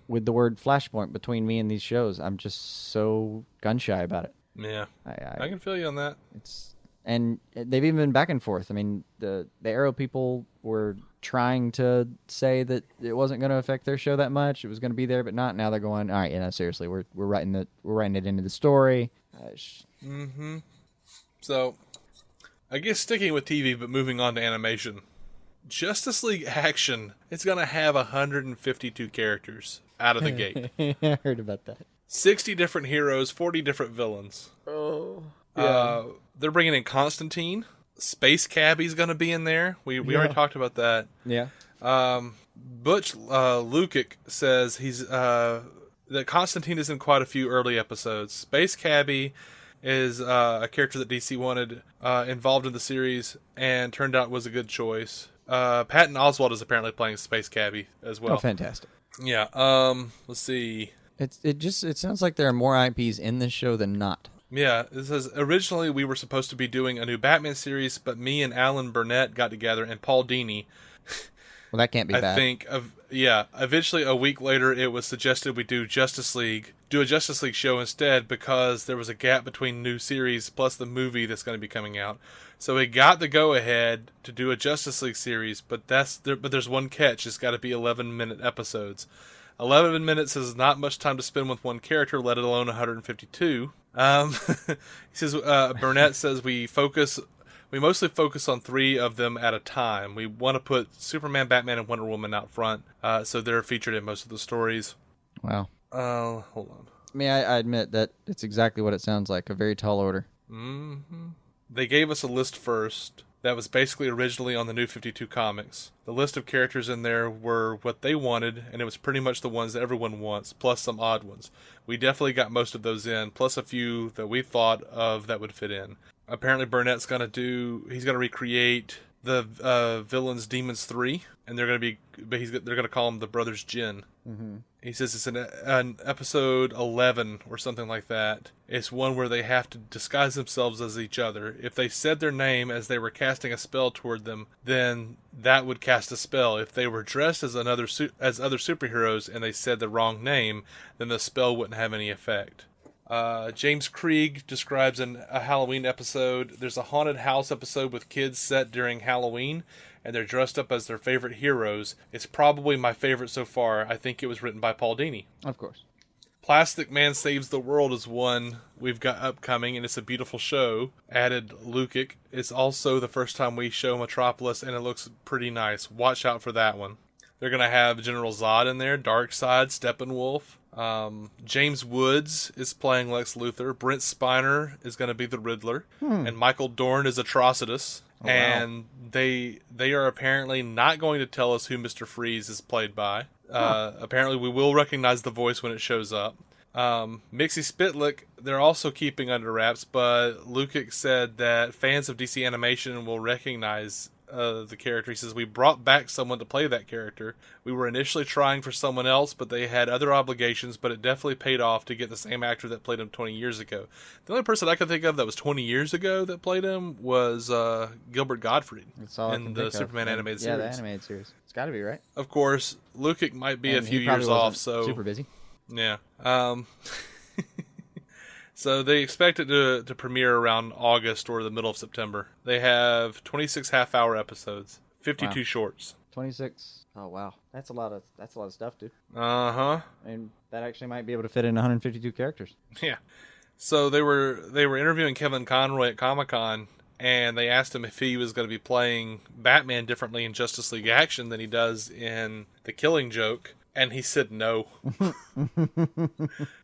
With the word flashpoint between me and these shows, I'm just so gun shy about it. Yeah. I can feel you on that. And they've even been back and forth. I mean, the Arrow people were trying to say that it wasn't going to affect their show that much. It was going to be there, but not. Now they're going, all right, seriously, we're writing it into the story. So, I guess sticking with TV, but moving on to animation. Justice League Action is going to have 152 characters out of the gate. I heard about that. 60 different heroes, 40 different villains. Oh. Yeah. They're bringing in Constantine. Space Cabbie's going to be in there. We already talked about that. Yeah. Butch Lukic says that Constantine is in quite a few early episodes. Space Cabbie is a character that DC wanted involved in the series and turned out was a good choice. Patton Oswalt is apparently playing Space Cabbie as well. Oh, fantastic. Yeah. Let's see. It sounds like there are more IPs in this show than not. Yeah, it says, originally we were supposed to be doing a new Batman series, but me and Alan Burnett got together, and Paul Dini. Well, that can't be bad. Eventually a week later it was suggested we do a Justice League show instead because there was a gap between new series plus the movie that's going to be coming out. So we got the go-ahead to do a Justice League series, but there's one catch. It's got to be 11-minute episodes. 11 minutes is not much time to spend with one character, let alone 152. He says, Burnett says we mostly focus on 3 of them at a time. We want to put Superman, Batman, and Wonder Woman out front, so they're featured in most of the stories. Wow. Hold on. I mean, I admit that it's exactly what it sounds like, a very tall order. They gave us a list first that was basically originally on the New 52 comics. The list of characters in there were what they wanted, and it was pretty much the ones that everyone wants, plus some odd ones. We definitely got most of those in, plus a few that we thought of that would fit in. Apparently Burnett's going to recreate the villains Demons 3, and they're going to call them the Brothers Jin. Mm-hmm. He says it's an episode 11 or something like that. It's one where they have to disguise themselves as each other. If they said their name as they were casting a spell toward them, then that would cast a spell. If they were dressed as other superheroes and they said the wrong name, then the spell wouldn't have any effect. James Krieg describes a Halloween episode. There's a haunted house episode with kids set during Halloween, and they're dressed up as their favorite heroes. It's probably my favorite so far. I think it was written by Paul Dini. Of course. Plastic Man Saves the World is one we've got upcoming, and it's a beautiful show. Added Lukic. It's also the first time we show Metropolis, and it looks pretty nice. Watch out for that one. They're going to have General Zod in there, Darkseid, Steppenwolf. James Woods is playing Lex Luthor. Brent Spiner is going to be the Riddler. And Michael Dorn is Atrocitus. Oh, wow. And they are apparently not going to tell us who Mr. Freeze is played by. Apparently we will recognize the voice when it shows up. Mixie Spitlick, they're also keeping under wraps, but Lukic said that fans of DC Animation will recognize the character. He says, we brought back someone to play that character. We were initially trying for someone else, but they had other obligations, but it definitely paid off to get the same actor that played him 20 years ago. The only person I could think of that was 20 years ago that played him was Gilbert Gottfried in the Superman animated series. Yeah, the animated series. It's got to be, right? Of course, Lukic might be a few years off, so... super busy. Yeah. So they expect it to premiere around August or the middle of September. They have 26 half-hour episodes, 52 shorts. 26. Oh wow, that's a lot of stuff, dude. Uh-huh. And that actually might be able to fit in 152 characters. Yeah. So they were interviewing Kevin Conroy at Comic-Con, and they asked him if he was going to be playing Batman differently in Justice League Action than he does in The Killing Joke. And he said no.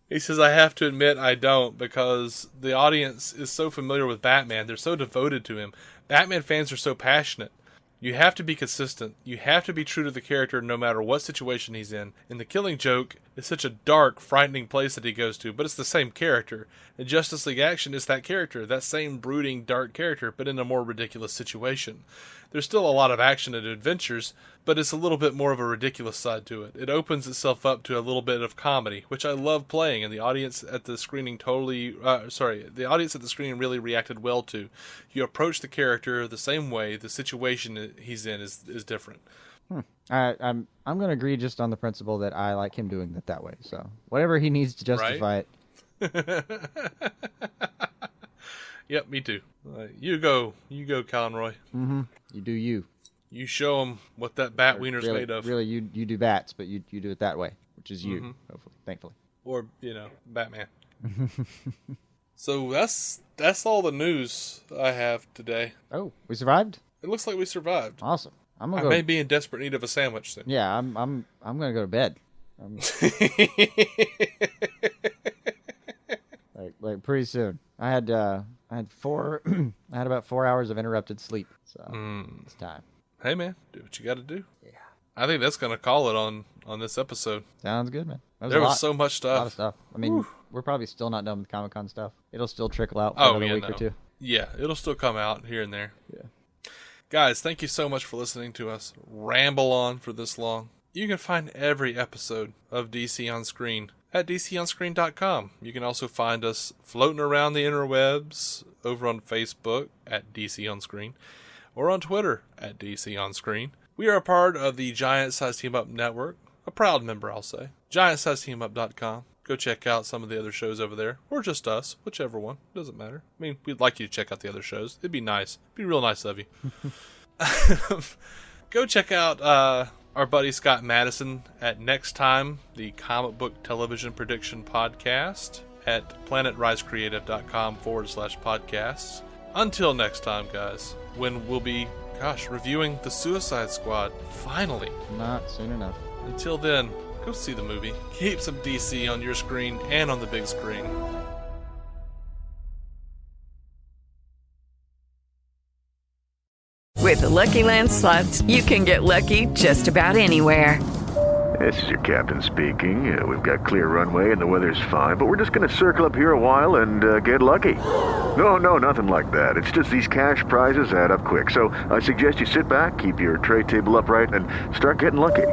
He says, I have to admit I don't, because the audience is so familiar with Batman. They're so devoted to him. Batman fans are so passionate. You have to be consistent. You have to be true to the character no matter what situation he's in. And The Killing Joke is such a dark, frightening place that he goes to, but it's the same character. In Justice League Action is that character, that same brooding, dark character, but in a more ridiculous situation. There's still a lot of action and adventures, but it's a little bit more of a ridiculous side to it. It opens itself up to a little bit of comedy, which I love playing, and the audience at the screening the audience at the screening really reacted well to. You approach the character the same way, the situation he's in is different. I'm going to agree just on the principle that I like him doing it that way. So whatever he needs to justify it. Yep, me too. You go, Conroy. Mm-hmm. You do you. You show him what that bat wiener's made of. Really, you do bats, but you do it that way, which is you, hopefully, thankfully. Or, Batman. So that's all the news I have today. Oh, we survived? It looks like we survived. Awesome. I may be in desperate need of a sandwich soon. Yeah, I'm gonna go to bed. like pretty soon. I had about 4 hours of interrupted sleep, so it's time. Hey man, do what you got to do. Yeah. I think that's gonna call it on this episode. Sounds good, man. There was so much stuff. A lot of stuff. I mean, we're probably still not done with Comic-Con stuff. It'll still trickle out for another week or two. Yeah, it'll still come out here and there. Yeah. Guys, thank you so much for listening to us ramble on for this long. You can find every episode of DC On Screen at dconscreen.com. You can also find us floating around the interwebs over on Facebook at DC On Screen or on Twitter at DC On Screen. We are a part of the Giant Size Team Up Network, a proud member, I'll say. GiantSizeTeamUp.com. Go check out some of the other shows over there, or just us, whichever one. Doesn't matter. I mean, we'd like you to check out the other shows. It'd be nice. It'd be real nice of you. Go check out our buddy Scott Madison at Next Time, the comic book television prediction podcast at planetrisecreative.com/podcasts. Until next time, guys, when we'll be, reviewing The Suicide Squad, finally. Not soon enough. Until then, go see the movie. Keep some DC on your screen and on the big screen. With the Lucky Land Slots, you can get lucky just about anywhere. This is your captain speaking. We've got clear runway and the weather's fine, but we're just going to circle up here a while and get lucky. No, nothing like that. It's just these cash prizes add up quick. So I suggest you sit back, keep your tray table upright, and start getting lucky.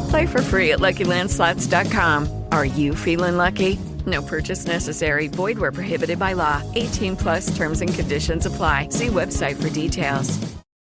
Play for free at LuckyLandSlots.com. Are you feeling lucky? No purchase necessary. Void where prohibited by law. 18+ terms and conditions apply. See website for details.